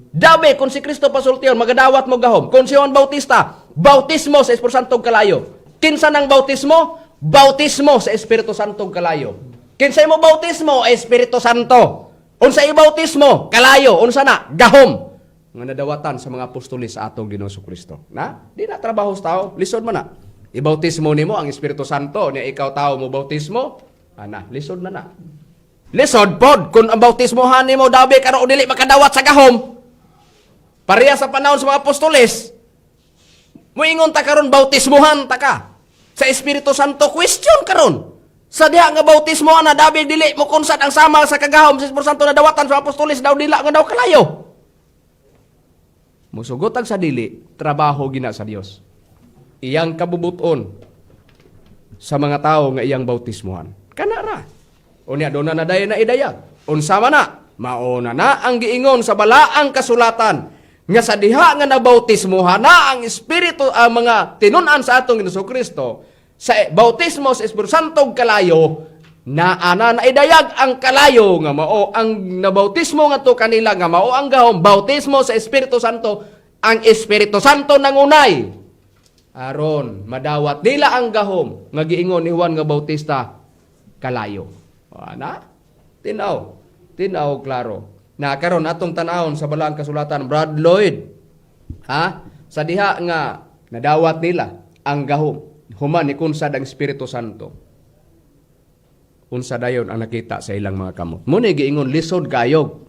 Dabe, kung si Kristo pasultiyon, magadawat mo gahom. Kung si Juan Bautista, bautismo sa Espiritu Santo kalayo. Kinsa ng bautismo? Bautismo sa Espiritu Santo kalayo. Kinsa mo bautismo? Espiritu Santo. Unsa i-bautismo? Kalayo. Unsa na? Gahom. Nga nadawatan sa mga apostolis sa atong Ginoo Kristo. Na? Di na trabaho sa tao. Lisod man na. Ibautismo nimo ang Espiritu Santo, niya ikaw tao mo bautismo, ana, lisod na na. Lisod pod, kung ang bautismohan nimo dabi karon dili makadawat sa gahom. Pareha sa panahon sa mga apostoles, muingon ta karon bautismohan ta ka. Sa Espiritu Santo, question karon. Sa diha nga bautismohan na dabi dili mo kunsad ang sama sa kagahom sa Espiritu Santo na dawatan sa apostoles daw dila nga daw kalayo. Musugot ang sa dili, trabaho gina sa Dios. Iyang kabubuton sa mga tao nga iyang bautismuhan. Kana ra. Unya doon na dayon na idayag. Unsa man na, mauna na ang giingon sa balaang kasulatan nga sa diha nga nabautismuhan na ang Espiritu ang mga tinun-an sa atong Ginoo Kristo sa bautismo sa Espiritu Santo kalayo na ana na idayag ang kalayo nga mao ang nabautismo nga to kanila nga mao ang gahom bautismo sa Espiritu Santo ang Espiritu Santo nangunay aron madawat nila ang gahom nga giingon ni Juan nga Bautista kalayo. Ana? Tinaw klaro. Na karon atong tan-awon sa balaang kasulatan Brad Lloyd. Ha? Sa diha nga nadawat nila ang gahom human ni kunsad ang Espiritu Santo. Unsa dayon ang nakita sa ilang mga kamot. Muna giingon lisod kayog.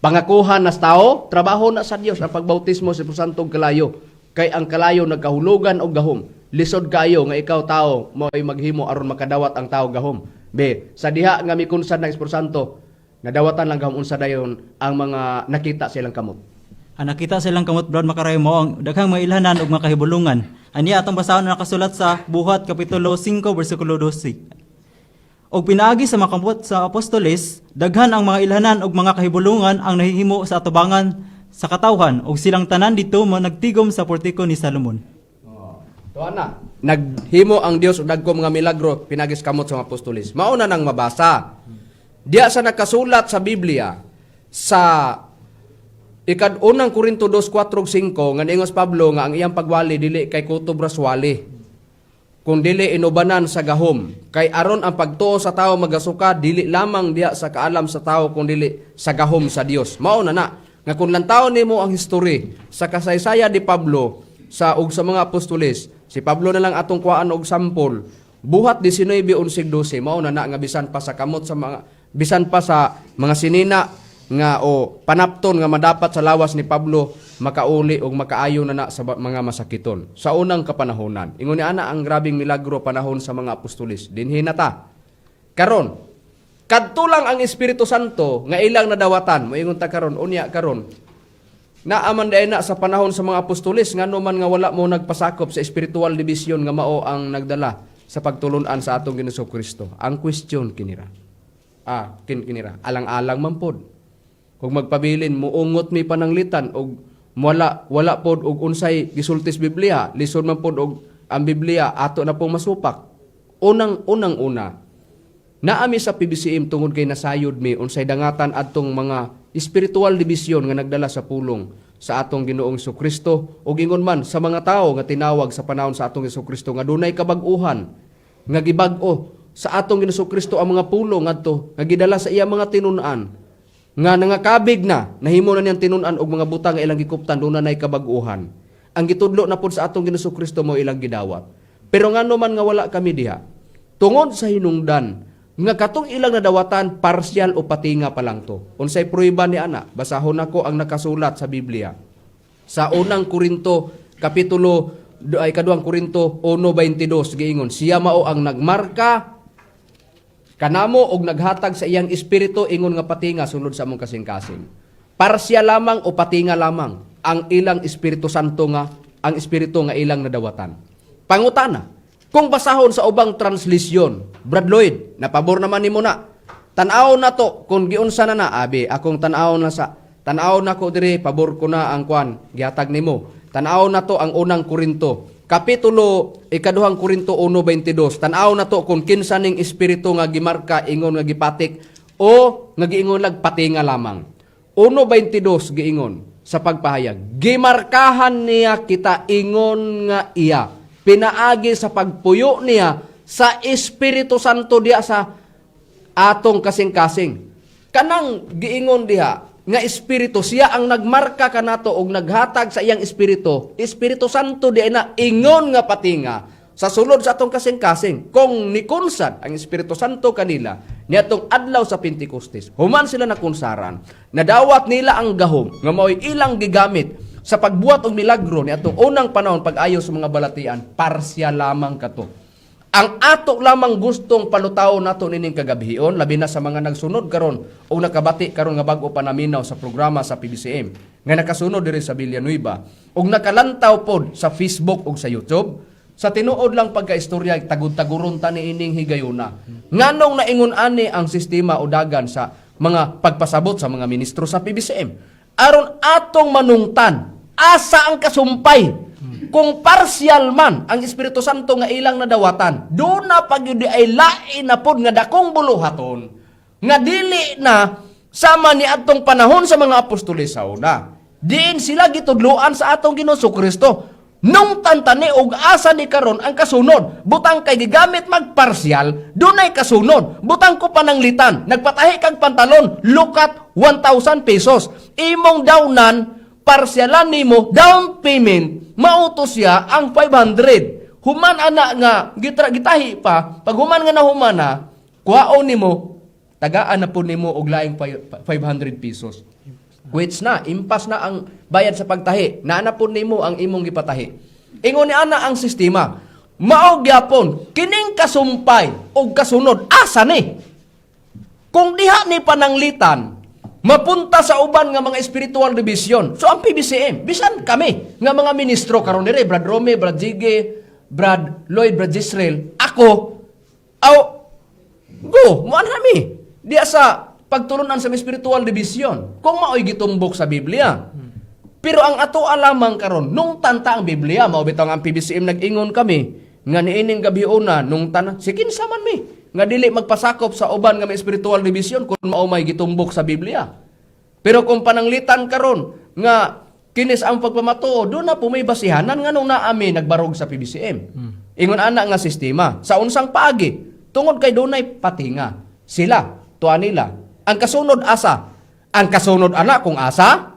Pangakuhan na sa tao, trabaho na sa Dios ang pagbautismo sa Espiritu Santo kalayo. Kay ang kalayo nagkahulugan og gahom. Lisod kayo nga ikaw tao mo ay maghimo aron makadawat ang tao gahom. B. Sa diha nga mikunsad ng Espiritu Santo, nadawatan lang gahom unsa dayon ang mga nakita sa ilang kamot. Ang nakita silang kamot Brad Makarayo mo ang daghang mga ilhanan ug mga kahibulungan. Aniya atong basahon na nakasulat sa Buhat Kapitulo 5 versikulo 12. Og pinaagi sa mga kamot sa apostoles, daghan ang mga ilhanan ug mga kahibulungan ang nahihimo sa atubangan sa katawhan ug silang tanan dito mo nagtigom sa portiko ni Salomon. Tuan na, naghimo ang Dios og dagko mga milagro pinagis kamot sa mga apostoles. Mao na nang mabasa. Diya sa nakasulat sa Biblia sa ikad-unang Korinto 2:4-5 nga niingos Pablo nga ang iyang pagwali dili kay kutob raswali kun dili inubanan sa gahom kay aron ang pagtuo sa tao magasuka dili lamang diya sa kaalam sa tao kun dili sa gahom sa Dios. Mao na nga kung lantaw nimo ang history sa kasaysaya ni Pablo sa ug sa mga apostoles, si Pablo na lang atong kuhaan og sampol. Buhat 19:11-12 mao na nga bisan pa sa kamot sa mga bisan pa sa mga sinina nga o panapton nga madapat sa lawas ni Pablo makauli o makaayo na sa mga masakiton sa unang kapanahonan. Ingon ni ana ang grabing milagro panahon sa mga apostolis. Dinhi na ta. Karon, kadto lang ang Espiritu Santo nga ilang nadawatan. Moingon ta karon, unya karon. Naaman day na sa panahon sa mga apostolis ngano man nga wala mo nagpasakop sa spiritual division nga mao ang nagdala sa pagtulon-an sa atong Ginoong Kristo. Ang question kinira. Kinira, alang-alang man pod. Kung magpabilin muungot mi pananglitan og wala pod og unsay gisultis Biblia, lisod man pod og ang Biblia ato na pong masupak. Unang-una, naami sa PBCM tungod kay nasayod mi unsay dangatan adtong mga spiritual division nga nagdala sa pulong sa atong Ginoong Kristo ug ingon man sa mga tawo nga tinawag sa panahon sa atong Kristo nga dunay kabag-uhan nga gibag-o sa atong Ginoong Kristo ang mga pulong ngadto nga gidala sa iya mga tinun-an nga nangakabig na nahimo na niyang tinun-an og mga butang nga ilang gikuptan doon na nay kabag-uhan. Ang gitudlo na pod sa atong Ginoong Kristo mo ilang gidawat. Pero ngano man nga wala kami diha tungod sa hinungdan nga katong ilang nadawatan partial o patinga pa lang to. Unsay prueba ni ana? Basahon nako ang nakasulat sa Biblia. Sa unang Korinto kapitulo ay kaduang Korinto 1:22 giingon, siya mao ang nagmarka kanamo og naghatag sa iyang espiritu ingon nga patinga sunod sa among kasing-kasing. Partial lamang o patinga lamang ang ilang Espiritu Santo nga ang espiritu nga ilang nadawatan. Pangutana, kung basahon sa ubang translisyon, Brad Lloyd, napabor naman nimo na. Tan-aw na to kung giunsa na abi akong tan-aw na ko diri pabor ko na ang kwan gihatag nimo. Tan-aw na to ang unang Korinto kapitulo ikaduhang Korinto 1:22. Tan-aw na to kung kinsa ning espiritu nga gimarka ingon nga gipatik o nga giingon lag patinga lamang. 1:22 giingon sa pagpahayag, gimarkahan niya kita ingon nga iya pinaagi sa pagpuyo niya sa Espiritu Santo diha sa atong kasing-kasing. Kanang giingon diha nga espiritu siya ang nagmarka kanato og naghatag sa iyang espiritu. Espiritu Santo di na ingon nga patinga sa sulod sa atong kasing-kasing. Kung nikunsad ang Espiritu Santo kanila niadtong adlaw sa Pentecostes, human sila nakunsaran, nadawat nila ang gahom nga mao'y ilang gigamit sa pagbuhat og milagro niadtong unang panahon pag-ayo sa mga balatian, parsya lamang kato. Ang ato lamang gustong palutaw nato nining kagabhion labi na sa mga nagsunod karon o nakabati karon nga bag-o panaminaw sa programa sa PBCM nga nakasunod diri sa Villanueva ug nakalantaw pod sa Facebook ug sa YouTube sa tinuod lang pagkaistorya tagud-taguron ta niining higayuna nganong naingon ani ang sistema o dagan sa mga pagpasabot sa mga ministro sa PBCM aron atong manungtan asa ang kasumpay. Kung partial man ang Espiritu Santo nga ilang nadawatan, doon na pagyudi ay lain na pod nga dakong buluhaton, nga dili na sama ni atong panahon sa mga apostoles sa una. Diin sila gitudloan sa atong Ginoong Kristo. Nung tantani og asa ni karon ang kasunod, butang kay gigamit magparsyal, dunay kasunod. Butang ko pananglitan, nagpatahi kag pantalon, lukat 1,000 pesos. Imong dawnan parsyalan nimo down payment mautos siya ang 500 human ana nga gitahi pa pag human nga nahumana kuhaon nimo tagaan na po nimo og laing 500 pesos which na impas na ang bayad sa pagtahi naana po nimo ang imong gipatahi ingon ni ana ang sistema mao gyapon kining kasumpay og kasunod asa ni kung diha ni pananglitan mapunta sa uban nga mga spiritual division. So ang PBCM, bisan kami nga mga ministro karon dire, Brad Rome, Brad Jige, Brad Lloyd, Brad Israel, ako mo nami diya sa pagtulunan sa spiritual division. Kung maoy gitumbok sa Biblia. Pero ang ato alamang karon nung tanta ang Biblia, mao bitaw ang PBCM nag-ingon kami nga niining gabiuna nung tanan sikin saman mi nga dili magpasakop sa uban nga may spiritual division kung mao may gitumbok sa Biblia. Pero kung pananglitan karon nga kinis ang pagpamatuo, do na po may basihanan nga nung naami nagbarog sa PBCM. Ingon ana nga sistema sa unsang paagi tungod kay dunay patinga. Sila tuwa nila. Ang kasunod asa? Ang kasunod ana kung asa?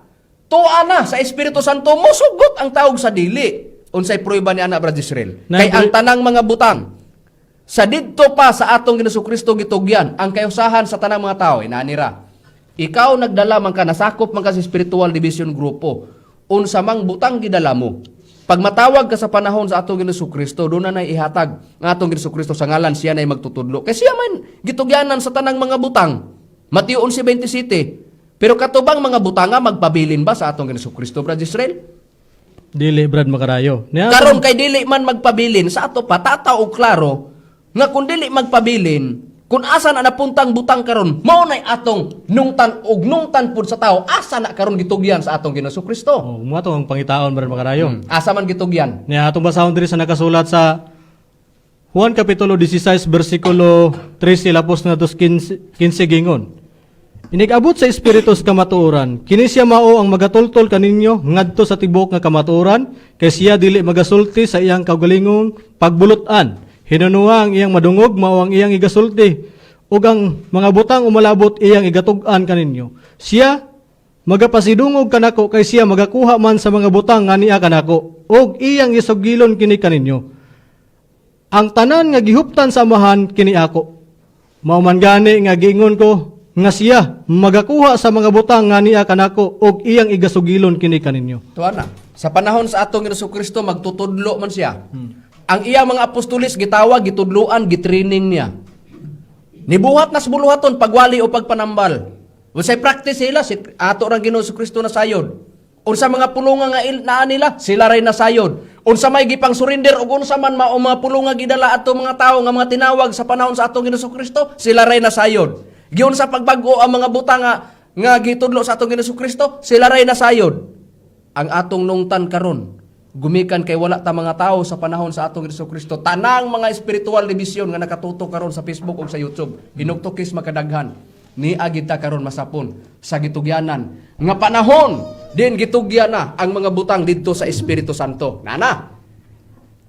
Tuwa na sa Espiritu Santo mo sugot ang tawag sa dili. Unsay prueba ni ana Brad Israel? Kay ang tanang mga butang Sa didto pa sa atong Ginasukristo gitugyan ang kayusahan sa tanang mga tao inanira. Ikaw nagdala man ka, nasakop man ka sa spiritual division grupo. Unsa mang butang gidala mo. Pag matawag ka sa panahon sa atong Ginasukristo, doon na ihatag ang atong Ginasukristo sa ngalan siya na magtutudlo. Kaya siya man gitugyanan sa tanang mga butang. Mateo 11:27. Pero katubang mga butanga magpabilin ba sa atong Ginasukristo, Brad Israel? Dili Brad Makarayo. Niya Karon kay dili man magpabilin sa ato pa tataw og klaro nga kung dili magpabilin kung asa na napuntang butang karon mao nay atong nungtan og nungtan pud sa tao asa na karon gitugyan sa atong Ginasukristo. mo ato ang pangitaon Brad Makarayo. Asa man gitugyan? Niya atong basahon diri sa nakasulat sa Juan kapitulo 16 bersikulo 13 lapos na 15 gingon. Inigabot sa espiritu sa kamatuoran, kini siya mao ang magatultol kaninyo ngadto sa tibok nga kamatuoran, kay siya dili magasulti sa iyang kaugalingong pagbulutan. Hinunuha ang iyang madungog, mao ang iyang igasulti, ug ang mga butang umalabot iyang igatug-an kaninyo. Siya magapasidungog kanako, kay siya magakuha man sa mga butang nga niya kanako, ug iyang isugilon kini kaninyo. Ang tanan nga gihuptan sa amahan kini ako. Mao man gani nga giingon ko nga siya magakuha sa mga butang nga niya kanako ug iyang igasugilon kini kaninyo. Tuana, sa panahon sa atong Ginasukristo magtutudlo man siya. Ang iyang mga apostolis gitawag, gitudloan, gitraining niya. Nibuhat na sa buluhaton pagwali o pagpanambal. Unsay practice sila si ato ra Ginasukristo na sayod. Unsa mga pulungan nga naa nila, sila ray nasayod. Unsa may gipang surrender ug unsa man mao mga pulungan gidala ato mga tawo nga mga tinawag sa panahon sa atong Ginasukristo, sila ray nasayod. Giyon sa pagbago ang mga butang nga gitudlo sa atong Ginasukristo, sila ray nasayod. Ang atong nungtan karon, gumikan kay wala ta mga tao sa panahon sa atong Ginasukristo. Tanang mga spiritual division nga nakatutok karon sa Facebook ug sa YouTube, hinugtokis makadaghan. Ni agita karon masapon sa gitugyanan nga panahon din gitugyan na ang mga butang didto sa Espiritu Santo. Nana,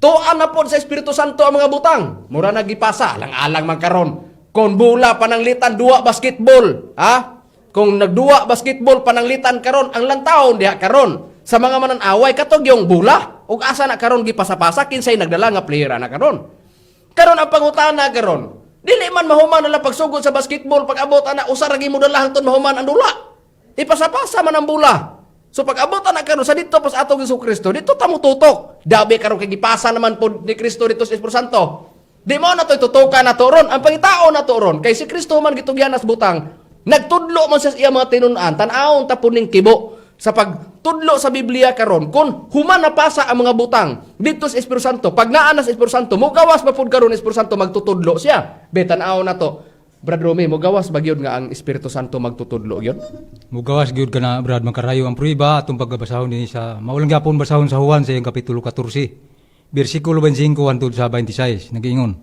tuan na po sa Espiritu Santo ang mga butang. Mura na gipasa, alang-alang man karon. Kung bula pananglitan duwa basketball, ha? Kung nagduwa basketball pananglitan karon ang lantaon diha karon. Sa mga mananaway katog yung bula. Ug asa na karon gipasa-pasa kinsay nagdala nga player na karon. Karon ang pangutana karon. Dili man mahuman na pagsugod sa basketball pag abot ana usa ra gimo dala hangtod mahuman ang dula. Ipasa-pasa man ang bula. So pag abot ana karon sa dito pas atong Jesucristo, dito ta mo tutok. Dabi karon kay gipasa naman pod ni Kristo dito sa Espiritu Santo. Di mo na to'y tutukan na toron. Ang pangitao na toron. Kay si Kristo man gitugyanas butang. Nagtudlo man sa iya mga tinunan. Tanawon ta puning kibo. Sa pagtudlo sa Biblia karon, kung human na pasa ang mga butang dito sa Espiritu Santo, pag naa na sa Espiritu Santo, mugawas pa pud karon Espiritu Santo magtutudlo siya. Betan-aw na to. Brad Romy, mugawas ba gyud nga ang Espiritu Santo magtutudlo gyud? Mugawas gyud ka na Brad Makarayo ang pruiba atong pagbabasahon din sa maulang gyapon basahon sa Juan sa iyang kapitulo 14. Bersikulo 25 hangtod sa 26 nagiingon.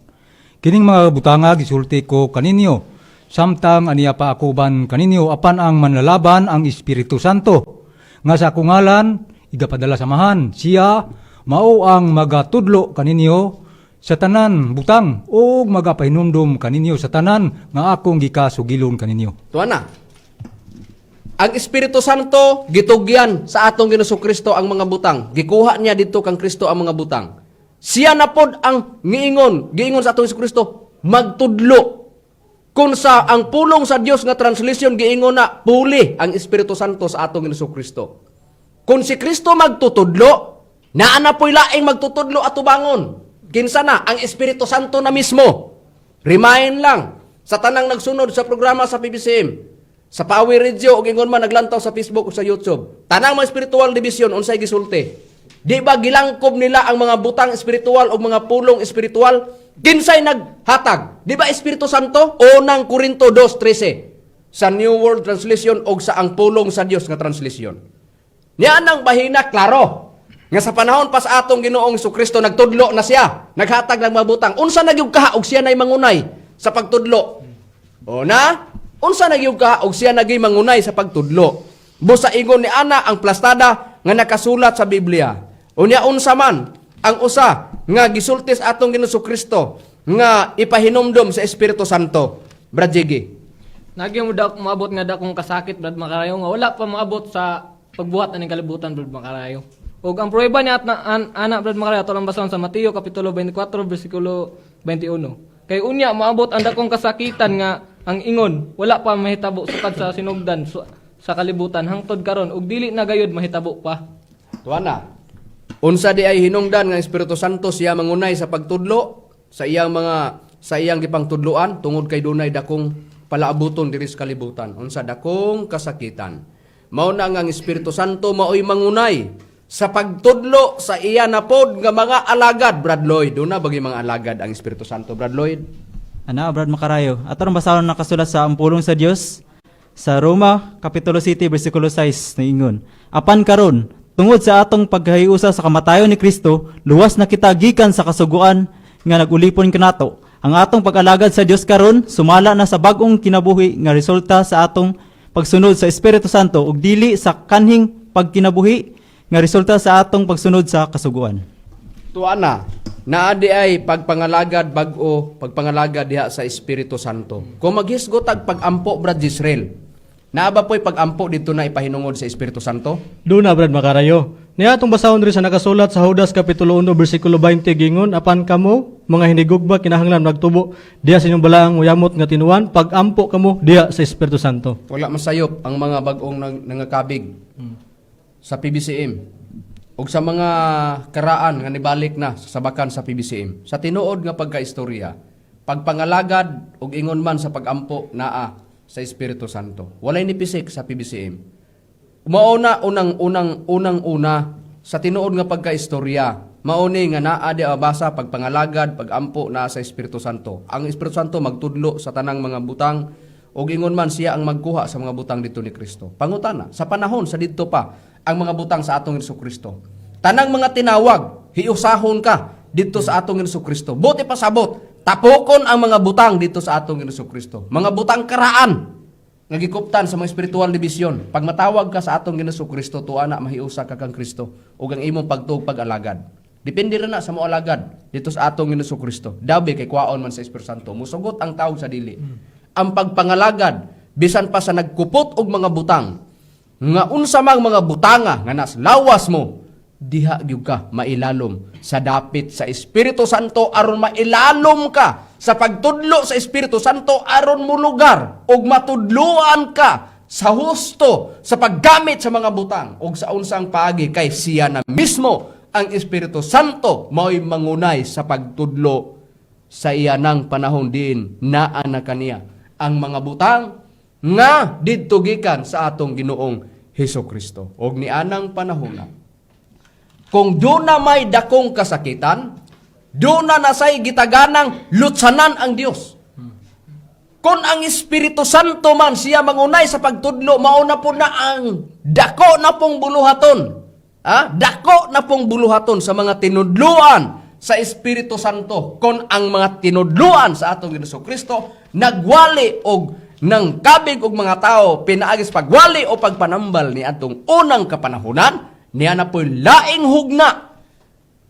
Kining mga butanga gisulti ko kaninyo samtang aniya pa akuban kaninyo apan ang manlalaban ang Espiritu Santo nga sa akong ngalan igapadala samahan siya mao ang magatudlo kaninyo sa tanan butang o magapahinumdum kaninyo sa tanan nga akong gikasugilon kaninyo. Tuana. Ang Espiritu Santo gitugyan sa atong Ginasukristo ang mga butang. Gikuha niya dito kang Kristo ang mga butang. Siya na pod ang giingon sa atong Jesucristo magtudlo. Kung sa ang pulong sa Dios nga translation giingon na puli ang Espiritu Santo sa atong Jesucristo. Kung si Kristo magtutudlo, naa na po'y laing magtutudlo atubangon. Kinsa na ang Espiritu Santo na mismo. Remind lang sa tanang nagsunod sa programa sa PBCM, sa Power Radio ug ingon man naglantaw sa Facebook ug sa YouTube. Tanang mga spiritual division unsay gisulti? Di ba gilangkob nila ang mga butang espiritual o mga pulong espiritual? Kinsay naghatag? Di ba Espiritu Santo? Unang Korinto 2:13 sa New World Translation o sa ang pulong sa Dios nga translation. Niya nang bahina klaro nga sa panahon pas atong Ginoong Jesucristo nagtudlo na siya, naghatag ng mga butang. Unsa nagyug kaha og siya nay mangunay sa pagtudlo? Una, unsa nagyug kaha og siya naging mangunay sa pagtudlo? Busa ingon ni ana ang plastada nga nakasulat sa Biblia. Unya unsa man ang usa nga gisultis atong Ginoong Kristo nga ipahinumdom sa Espiritu Santo. Brad Jiggy. Nagyang maabot nga dakong kasakit Brad Makarayo nga wala pa maabot sa pagbuhat aning kalibutan Brad Makarayo. Ug ang pruweba niya at ana Brad Makarayo ato lang basahon sa Mateo kapitulo 24 bersikulo 21. Kay unya maabot ang dakong kasakitan nga ang ingon wala pa mahitabo sukad sa sinugdan sa kalibutan hangtod karon ug dili na gayud mahitabo pa. Tuana. Unsa di ay hinungdan nga Espiritu Santo siya mangunay sa pagtudlo sa iyang gipangtudloan tungod kay dunay dakong palaabuton diri sa kalibutan. Unsa dakong kasakitan. Mao na nga ang Espiritu Santo maoy mangunay sa pagtudlo sa iya na pod nga mga alagad, Brad Lloyd. Doon na bagi mga alagad ang Espiritu Santo, Brad Lloyd. Ana, Brad Makarayo. Ato ron basahon nakasulat sa ang pulong sa Dios sa Roma Kapitulo 7 bersikulo 6 niingon. Apan karon tungod sa atong paghahiusa sa kamatayon ni Kristo, luwas na kita gikan sa kasuguan nga nagulipon kanato. Ang atong pag-alagad sa Dios karon sumala na sa bag-ong kinabuhi nga resulta sa atong pagsunod sa Espiritu Santo ug dili sa kanhing pagkinabuhi nga resulta sa atong pagsunod sa kasuguan. Tuana, naadi ay pagpangalagad bag-o, pagpangalagad diha sa Espiritu Santo. Kung maghisgot ag pag-ampo, Brad Israel, naaba po'y pag-ampo dito na ipahinungod sa Espiritu Santo? Doon na, Brad Makarayo. Niya atong basahon rin sa nakasulat sa Judas Kapitulo 1, versikulo 20, gingon, apan kamo, mga hinigugba, kinahanglan nagtubo, diya sa inyong balaang uyamot nga tinuan, pag-ampo kamo, diya sa Espiritu Santo. Wala masayop ang mga bag-ong nangakabig sa PBCM ug sa mga karaan nga nibalik na sa sabakan sa PBCM. Sa tinuod nga pagkaistorya, pagpangalagad ug ingon man sa pag-ampo naa sa Espiritu Santo. Walay nipisik sa PBCM. Mauna unang-una sa tinuod nga pagkaistorya, mauni nga naa di basa pagpangalagad, pag-ampo naa sa Espiritu Santo. Ang Espiritu Santo magtudlo sa tanang mga butang ug ingon man siya ang magkuha sa mga butang dito ni Kristo. Pangutana, sa panahon sa didto pa ang mga butang sa atong Kristo. Tanang mga tinawag, hiusahon ka dito sa atong Kristo. Buti pa sabot, tapokon ang mga butang dito sa atong Kristo. Mga butang karaan nga gikuptan sa mga spiritual division. Pag matawag ka sa atong Kristo, tuana mahiusa ka kang Kristo ug ang imong pagtuog pag-alagad. Depende ra na sa mo alagad dito sa atong Kristo. Dabi kay kwaon man sa Espiritu Santo. Musugot ang tawag sa dili. Ang pagpangalagad bisan pa sa nagkupot og mga butang nga unsa mang mga butanga nga nas lawas mo diha gyud ka mailalom sa dapit sa Espiritu Santo aron mailalom ka sa pagtudlo sa Espiritu Santo aron mo lugar ug matudloan ka sa husto sa paggamit sa mga butang ug sa unsang paagi kay siya na mismo ang Espiritu Santo mao'y mangunay sa pagtudlo sa iyanang panahon din naa na kaniya ang mga butang nga didto gikan sa atong Ginoong Hesukristo. Og ni anang panahon na kung doon na may dakong kasakitan, doon na nasay gitaganang lutsanan ang Dios. Kung ang Espiritu Santo man siya mangunay sa pagtudlo, mauna po na ang dako na pong buluhaton. Dako na pong buluhaton sa mga tinudluan sa Espiritu Santo. Kung ang mga tinudluan sa atong Jesucristo nagwali og nang kabig og mga tao pinaagis pagwali o pagpanambal ni atong unang kapanahunan, niya na po'y laing hugna.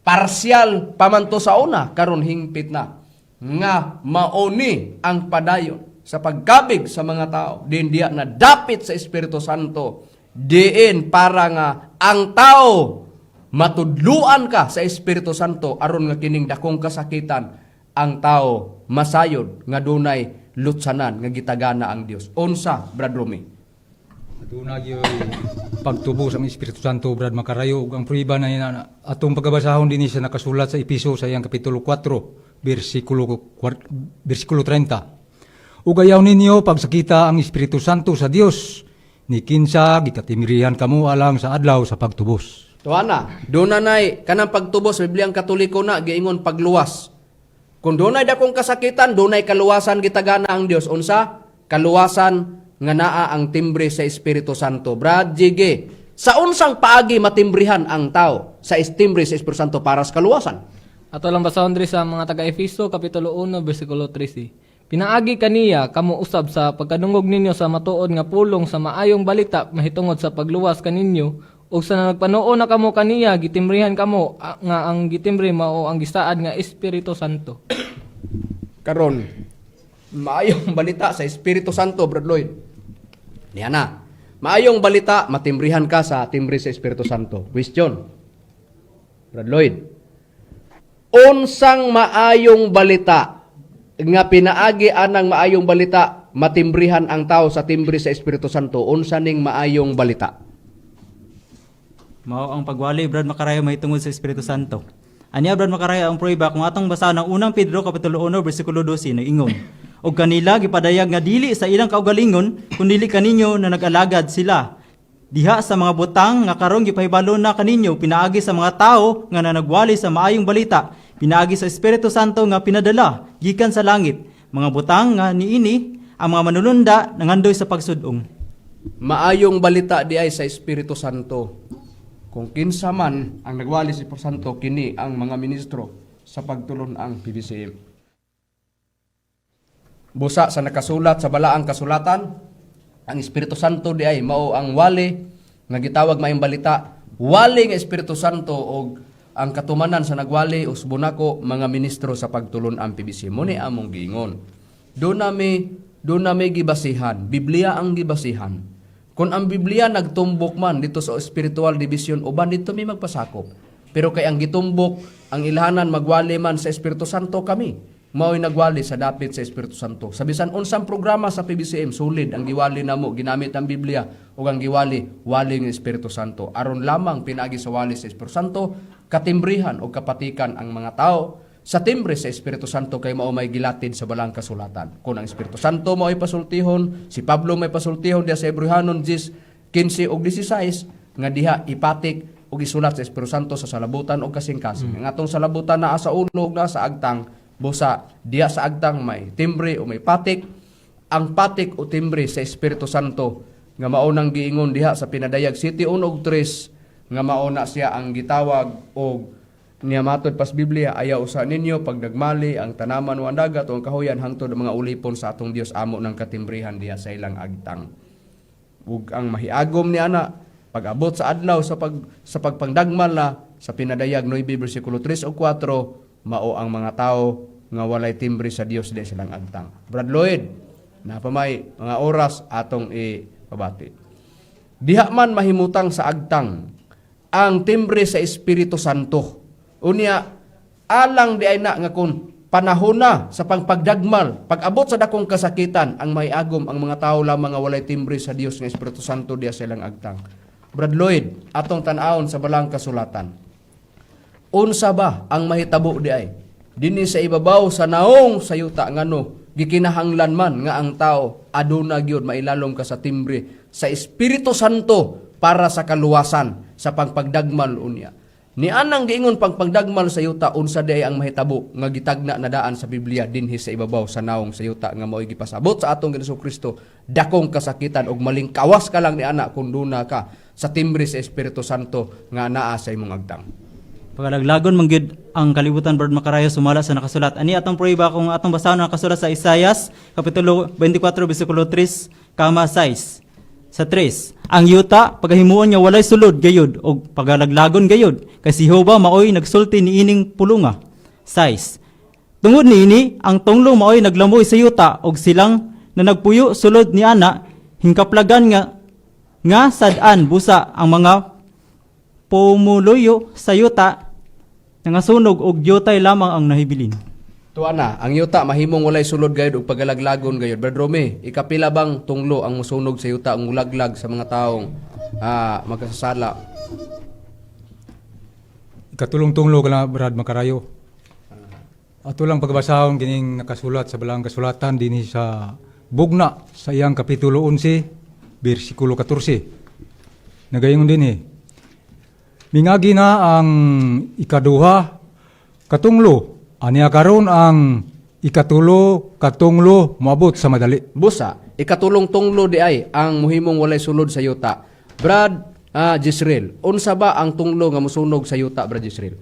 Parsyal pamanto sa una, karon hingpit na. Nga mauni ang padayon sa pagkabig sa mga tao. Din diya na dapit sa Espiritu Santo. Diin para nga ang tao matudluan ka sa Espiritu Santo aron nga kining dakong kasakitan ang tao masayod nga dunay lutsanan nga gitagana ang Dios. Unsa, Brad Romy? Aduna gyud pagtubos ang Espiritu Santo, Brad Makarayo, ug ang pruiba na yan, atong pagabasahon din sa nakasulat sa Episo sa iyang kapitulo 4, versikulo 30. Ug ayaw ninyo pagsakita ang Espiritu Santo sa Dios, ni kinsa gikatimirihan kamo alang sa adlaw sa pagtubos. Tuana, doon na nay kanang pagtubos, Bibliang Katoliko na giingon pagluwas. Kung dunay dakong kasakitan, dunay kaluwasan gitagana ang Dios. Unsa? Kaluwasan nga naa ang timbre sa Espiritu Santo. Brad Jige, sa unsang paagi matimbrihan ang tao sa timbre sa Espiritu Santo para sa kaluwasan? Ato lang basahon diri sa mga taga-Efeso kapitulo 1 bersikulo 13. Pinaagi kaniya kamo usab sa pagkadungog ninyo sa matuod nga pulong sa maayong balita mahitungod sa pagluwas kaninyo ug sa nagpanuo na kamo kaniya gitimbrihan kamo nga ang gitimbre mao ang gisaad nga Espiritu Santo. Karon, maayong balita sa Espiritu Santo, Brad Lloyd. Niya na. Maayong balita, matimbrihan ka sa timbre sa Espiritu Santo. Question. Brad Lloyd. Unsang maayong balita nga pinaagi anang maayong balita matimbrihan ang tao sa timbre sa Espiritu Santo. Unsa ning maayong balita? Mao ang pagwali Brad Makarayo mahitungod sa Espiritu Santo. Anya Brad Makarayo ang prueba kung atong basahan ang unang Pedro kapitulo 1 bersikulo 12 nagingon. Og kanila gipadayag nga dili sa ilang kaugalingon kundi kaninyo na nag-alagad sila. Diha sa mga butang nga karon gipahibalo na kaninyo pinaagi sa mga tao nga nanagwali sa maayong balita, pinaagi sa Espiritu Santo nga pinadala gikan sa langit. Mga butang nga niini ang mga manulunda nangandoy sa pagsudong. Maayong balita di ay sa Espiritu Santo. Kung kinsa man ang nagwali sa Espiritu Santo, kini ang mga ministro sa pagtulon ang PBCM. Busa sa nakasulat sa balaang kasulatan, ang Espiritu Santo di ay mao ang wali nga gitawag maayong balita. Wali nga Espiritu Santo og ang katumanan sa nagwali usbon ako mga ministro sa pagtulon ang PBCM. Muni among giingon. Doon nami gibasihan. Biblia ang gibasihan. Kung ang Biblia nagtumbok man dito sa spiritual division, uban dito may magpasakop. Pero kay ang gitumbok, ang ilhanan magwali man sa Espiritu Santo kami. Mao'y nagwali sa dapit sa Espiritu Santo. Sa bisan unsang programa sa PBCM, sulid ang giwali namo, ginamit ang Biblia, o ang giwali, wali ng Espiritu Santo. Aron lamang pinagi sa wali sa Espiritu Santo, katimbrihan o kapatikan ang mga tao sa timbre sa Espiritu Santo kay mao may gilatid sa balang kasulatan. Kung ang Espiritu Santo mao ay pasultihon, si Pablo may pasultihon diya sa Hebrehanon 10:15 o 16 nga diha ipatik o gisulat sa Espiritu Santo sa salabutan o kasing-kasing. Ang atong salabutan naa sa ulo ug naa sa agtang, busa diha sa agtang may timbre o may patik. Ang patik o timbre sa Espiritu Santo nga mao nang giingon diha sa Pinadayag City 1 ug 3 nga mao na siya ang gitawag og niya matod pas Biblia, ayaw usa ninyo pagdagmali ang tanaman o ang dagat o ang kahuyan hangtod ang mga ulipon sa atong Dios amo ng katimbrihan diha sa ilang agtang. Ug ang mahiagom ni ana pag-abot sa adlaw sa pagpangdagmal na sa Pinadayag 9 bersikulo 3 o 4 mao ang mga tao nga walay timbre sa Dios diha silang agtang. Brad Lloyd, napamay mga oras atong ipabati. Diha man mahimutang sa agtang ang timbre sa Espiritu Santo. Unya, alang di ay na nga kung panahon na sa pagpagdagmal, pag-abot sa dakong kasakitan, ang may agom ang mga tao lamang nga walay timbre sa Dios ng Espiritu Santo diya silang agtang. Brad Lloyd, atong tan-awon sa balang kasulatan. Unsa ba ang mahitabo di ay? Dinhi sa ibabaw sa naong sayuta ngano, gikinahanglan man nga ang tao aduna gyud mailalom ka sa timbre sa Espiritu Santo para sa kaluwasan sa pagpagdagmal unya. Ni anang giingon pagpagdagmal sa yuta unsa di ay ang mahitabo nga gitagna na daan sa Biblia dinhi sa ibabaw sa naong sa yuta nga mao'y gipasabot sa atong Kristo dakong kasakitan og maling kawas ka lang ni ana kun duna ka sa timbre sa Espiritu Santo nga naa sa imong agtang. Pagalaglagon manggid ang kalibutan Brad Makarayo sumala sa nakasulat. Ani atong prueba kung atong basahan ang nakasulat sa Isaias kapitulo 24 bersikulo 3 kama 6. Sa 3, ang yuta pagahimuon niya walay sulod gayud og pagalaglagon gayud kay si Jehova maoy nagsulti niining pulunga. 6. Tungod niini ang tunglo maoy naglamoy sa yuta og silang na nagpuyo sulod ni ana hingkaplagan nga sad-an busa ang mga pumuluyo sa yuta nga sunog og yutay lamang ang nahibilin. Tuana, ang yuta mahimong walay sulod gayud ug pagalaglagon gayud. Brad Rome, ikapila bang tunglo ang musunog sa yuta ang mulaglag sa mga taong magkasasala? Katulong-tunglo ka na, Brad Makarayo. Ato lang pagbasahon kining nakasulat sa balang kasulatan dinhi sa bugna sa iyang kapitulo 11 bersikulo 14. Nagaingon dinhi. Mingagi na ang ikaduha katunglo. Aniya karon ang katunglo moabot sa madali. Busa, ikatulong-tunglo di ay ang muhimong walay sulod sa yuta. Brad Jisrael, unsa ba ang tunglo nga musunog sa yuta, Brad Jisrael?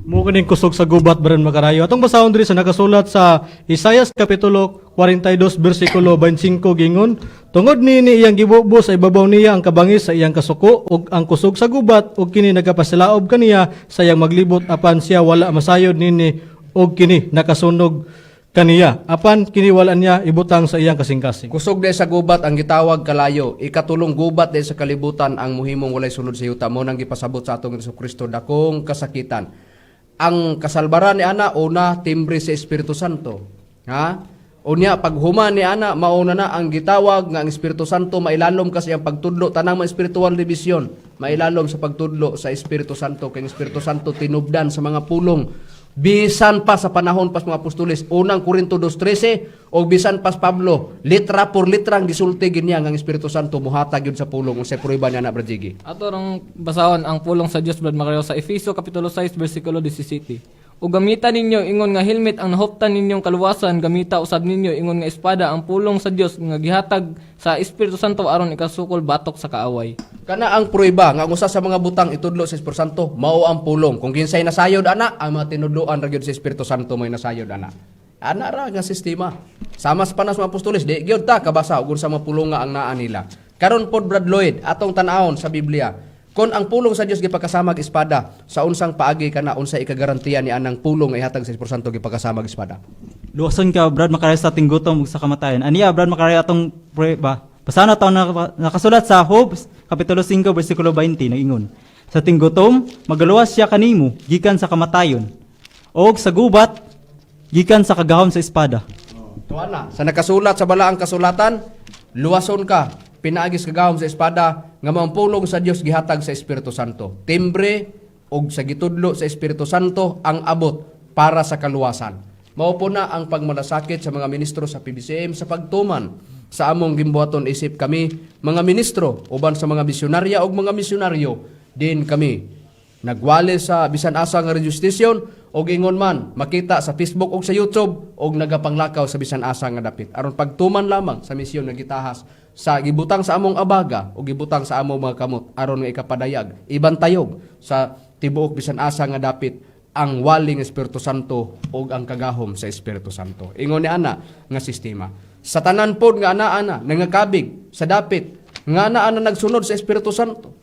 Mo kaning kusog sa gubat Brad Makarayo. Atong basahon diri sa nakasulat sa Isaias kapitulo 42 bersikulo 25 gingon, tungod nini iyang gibubo sa ibabaw niya ang kabangis sa iyang kasuko ug ang kusog sa gubat ug kini nagapasilaob kaniya sa iyang maglibot apan siya wala masayod nini ug kini nakasunog kaniya apan kini wala niya ibutang sa iyang kasing-kasing. Kusog di sa gubat ang gitawag kalayo, ikatulong gubat di sa kalibutan ang muhimong walay sulod sa yuta mo nang gipasabot sa atong Kristo dakong kasakitan. ang kasalbaran ni ana una timbre sa Espiritu Santo. Ha? Unya paghuman ni ana mauna na ang gitawag nga ang Espiritu Santo mailalom kasi ang pagtudlo tanang mga spiritual division mailalom sa pagtudlo sa Espiritu Santo kay ang Espiritu Santo tinubdan sa mga pulong bisan pa sa panahon pas mga apostoles unang Korinto 2:13 o bisan pas Pablo litra por litra ang gisulti niya nga ang Espiritu Santo muhatag yun sa pulong unsay prueba niya na Brajigi. Ato rang basahon ang pulong sa Dios Brad Macarayo sa Efeso kapitulo 6 bersikulo 17. O gamitan ninyo ingon nga helmet ang nahuptan ninyong kaluwasan, gamita usab ninyo ingon nga espada ang pulong sa Dios nga gihatag sa Espiritu Santo aron ikasukol batok sa kaaway. Kana ang prueba nga ang usa sa mga butang itudlo sa Espiritu Santo mao ang pulong. Kung kinsay nasayod ana, ang mga tinudloan ra gyud sa Espiritu Santo may nasayod ana. Ana ra nga sistema. Sama sa panas mga apostoles, di gyud ta kabasa ug sa mga pulong nga ang naa nila. Karon pod Brad Lloyd atong tan-awon sa Biblia. Kung ang pulong sa Dios gipakasamag espada, sa unsang paagi kana unsay ikagarantiya ni anang pulong nga ihatag sa Espiritu Santo gipakasamag espada. Luwason ka Brad Macarayo sa ating gutom ug sa kamatayon. Aniya Brad Macarayo atong ba? Pasana taon nakasulat sa Job kapitulo 5 bersikulo 20 naingon. Sa ating gutom magaluwas siya kanimo gikan sa kamatayon. Og sa gubat gikan sa kagahom sa espada. Tuana, sa nakasulat sa balaang kasulatan, luwason ka, pinaagis kagahom sa espada, nga mga pulong sa Dios gihatag sa Espiritu Santo. Timbre og sa gitudlo sa Espiritu Santo ang abot para sa kaluwasan. Mao po na ang pagmalasakit sa mga ministro sa PBCM sa pagtuman sa among gimbuhaton isip kami mga ministro uban sa mga misyonarya og mga misyonaryo din kami nagwali sa bisan asa nga radio station og ingon man makita sa Facebook og sa YouTube og nagapanglakaw sa bisan asa nga dapit aron pagtuman lamang sa misyon nga gitahas sa gibutang sa among abaga o gibutang sa among mga kamot aron nga ikapadayag ibantayog sa tibuok bisan asa nga dapit ang waling Espiritu Santo o ang kagahom sa Espiritu Santo. Ingon ni ana nga sistema. Sa tanan pod nga ana-ana nangakabig sa dapit nga ana-ana nagsunod sa Espiritu Santo.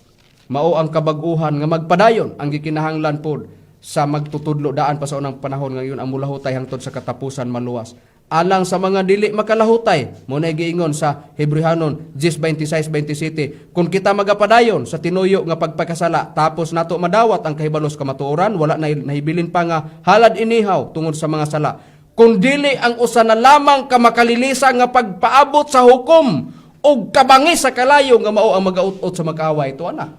Mao ang kabag-uhan nga magpadayon ang gikinahanglan pod sa magtutudlo daan pa sa unang panahon ngayon ang mulahutay hangtod sa katapusan maluwas. Alang sa mga dili makalahutay, mo na giingon sa Hebrehanon 10:26-27, kung kita magapadayon sa tinuyo nga pagpakasala, tapos nato madawat ang kahibalos kamatuoran, wala na nahibilin pa nga halad inihaw tungod sa mga sala. Kung dili ang usa na lamang ka makalilisa nga pagpaabot sa hukom, og kabangis sa kalayo nga mao ang magaut-ot sa mag-away, ito ana.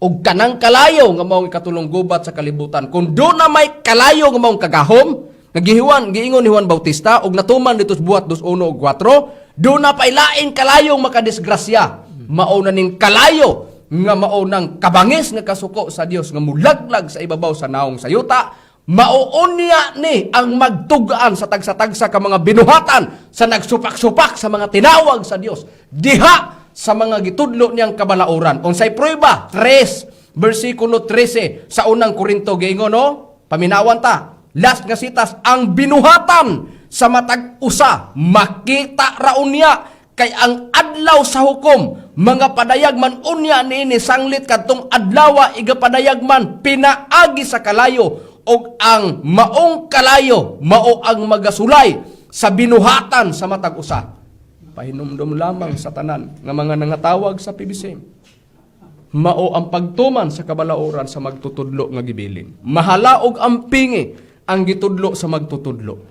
Og kanang kalayo nga mao ang katulong gubat sa kalibutan. Kung do na may kalayo nga mao ang kagahom, giingon ni Juan Bautista og natuman dito sa buhat 2:1 ug 4 do na pailain kalayong makadisgrasya mao na ning kalayo nga mao nang kabangis nga kasuko sa Dios nga mulaglag sa ibabaw sa naong sayuta mao unya ni ang magtugaan sa tagsa-tagsa ka mga binuhatan sa nagsupak-supak sa mga tinawag sa Dios diha sa mga gitudlo niyang kabalauran unsay prueba 3 bersikulo 13 sa unang Korinto giingon no paminawan ta. Last nga sitas, ang binuhatan sa matag usa, makita ra unya kay ang adlaw sa hukom, mga padayag man unya niini sanglit kadtong adlaw igapadayag man pinaagi sa kalayo og ang maong kalayo mao ang magasulay sa binuhatan sa matag usa. Pahinumdum lamang sa tanan nga mga nangatawag sa PBC. Mao ang pagtuman sa kabalauran sa magtutudlo nga gibilin. Mahala og ampingi ang gitudlo sa magtutudlo.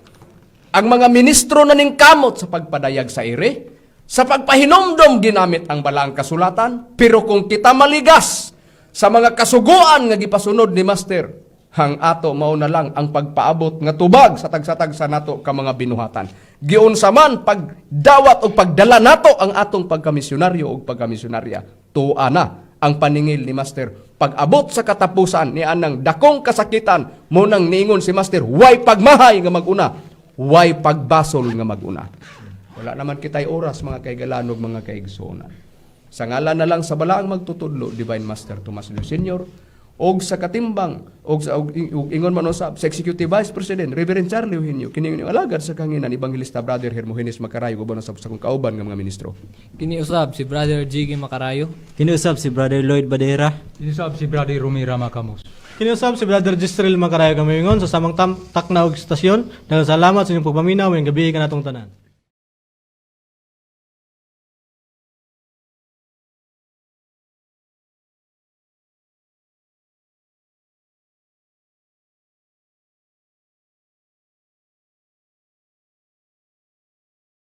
Ang mga ministro na ning kamot sa pagpadayag sa ire, sa pagpahinomdom ginamit ang balaang kasulatan, pero kung kita maligas sa mga kasuguan nga gipasunod ni Master, hang ato mao na lang ang pagpaabot nga tubag sa tagsa-tagsa nato ka mga binuhatan. Giunsa man pagdawat o pagdala nato ang atong pagkamisyonaryo o pagkamisyonarya, tuwa na ang paningil ni Master. Pag-abot sa katapusan ni anang dakong kasakitan, mo nang niingon si Master, way pagmahay nga maguna, way pagbasol nga maguna. Wala naman kitay oras mga kaigalanog, mga kaigsunan. Sa ngalan na lang sa balaang magtutudlo, Divine Master Tomas Leo Sr., og sa katimbang, og ingon man usab sa Executive Vice President, Reverend Charlie Eugenio, kini yung alagad sa kanginan, Evangelista Brother Hermogenes Macarayo, gubo na sa kong kauban ng mga ministro. Kiniusab si Brother Jiggy Macarayo. Kiniusab si Brother Lloyd Badera. Inisab si Brother Romira Macamos. Kiniusab si Brother Gistrel Macarayo Gamayingon sa samang taknaog stasyon. Salamat sa inyong pagpaminaw ngayong gabi ka natong tanan.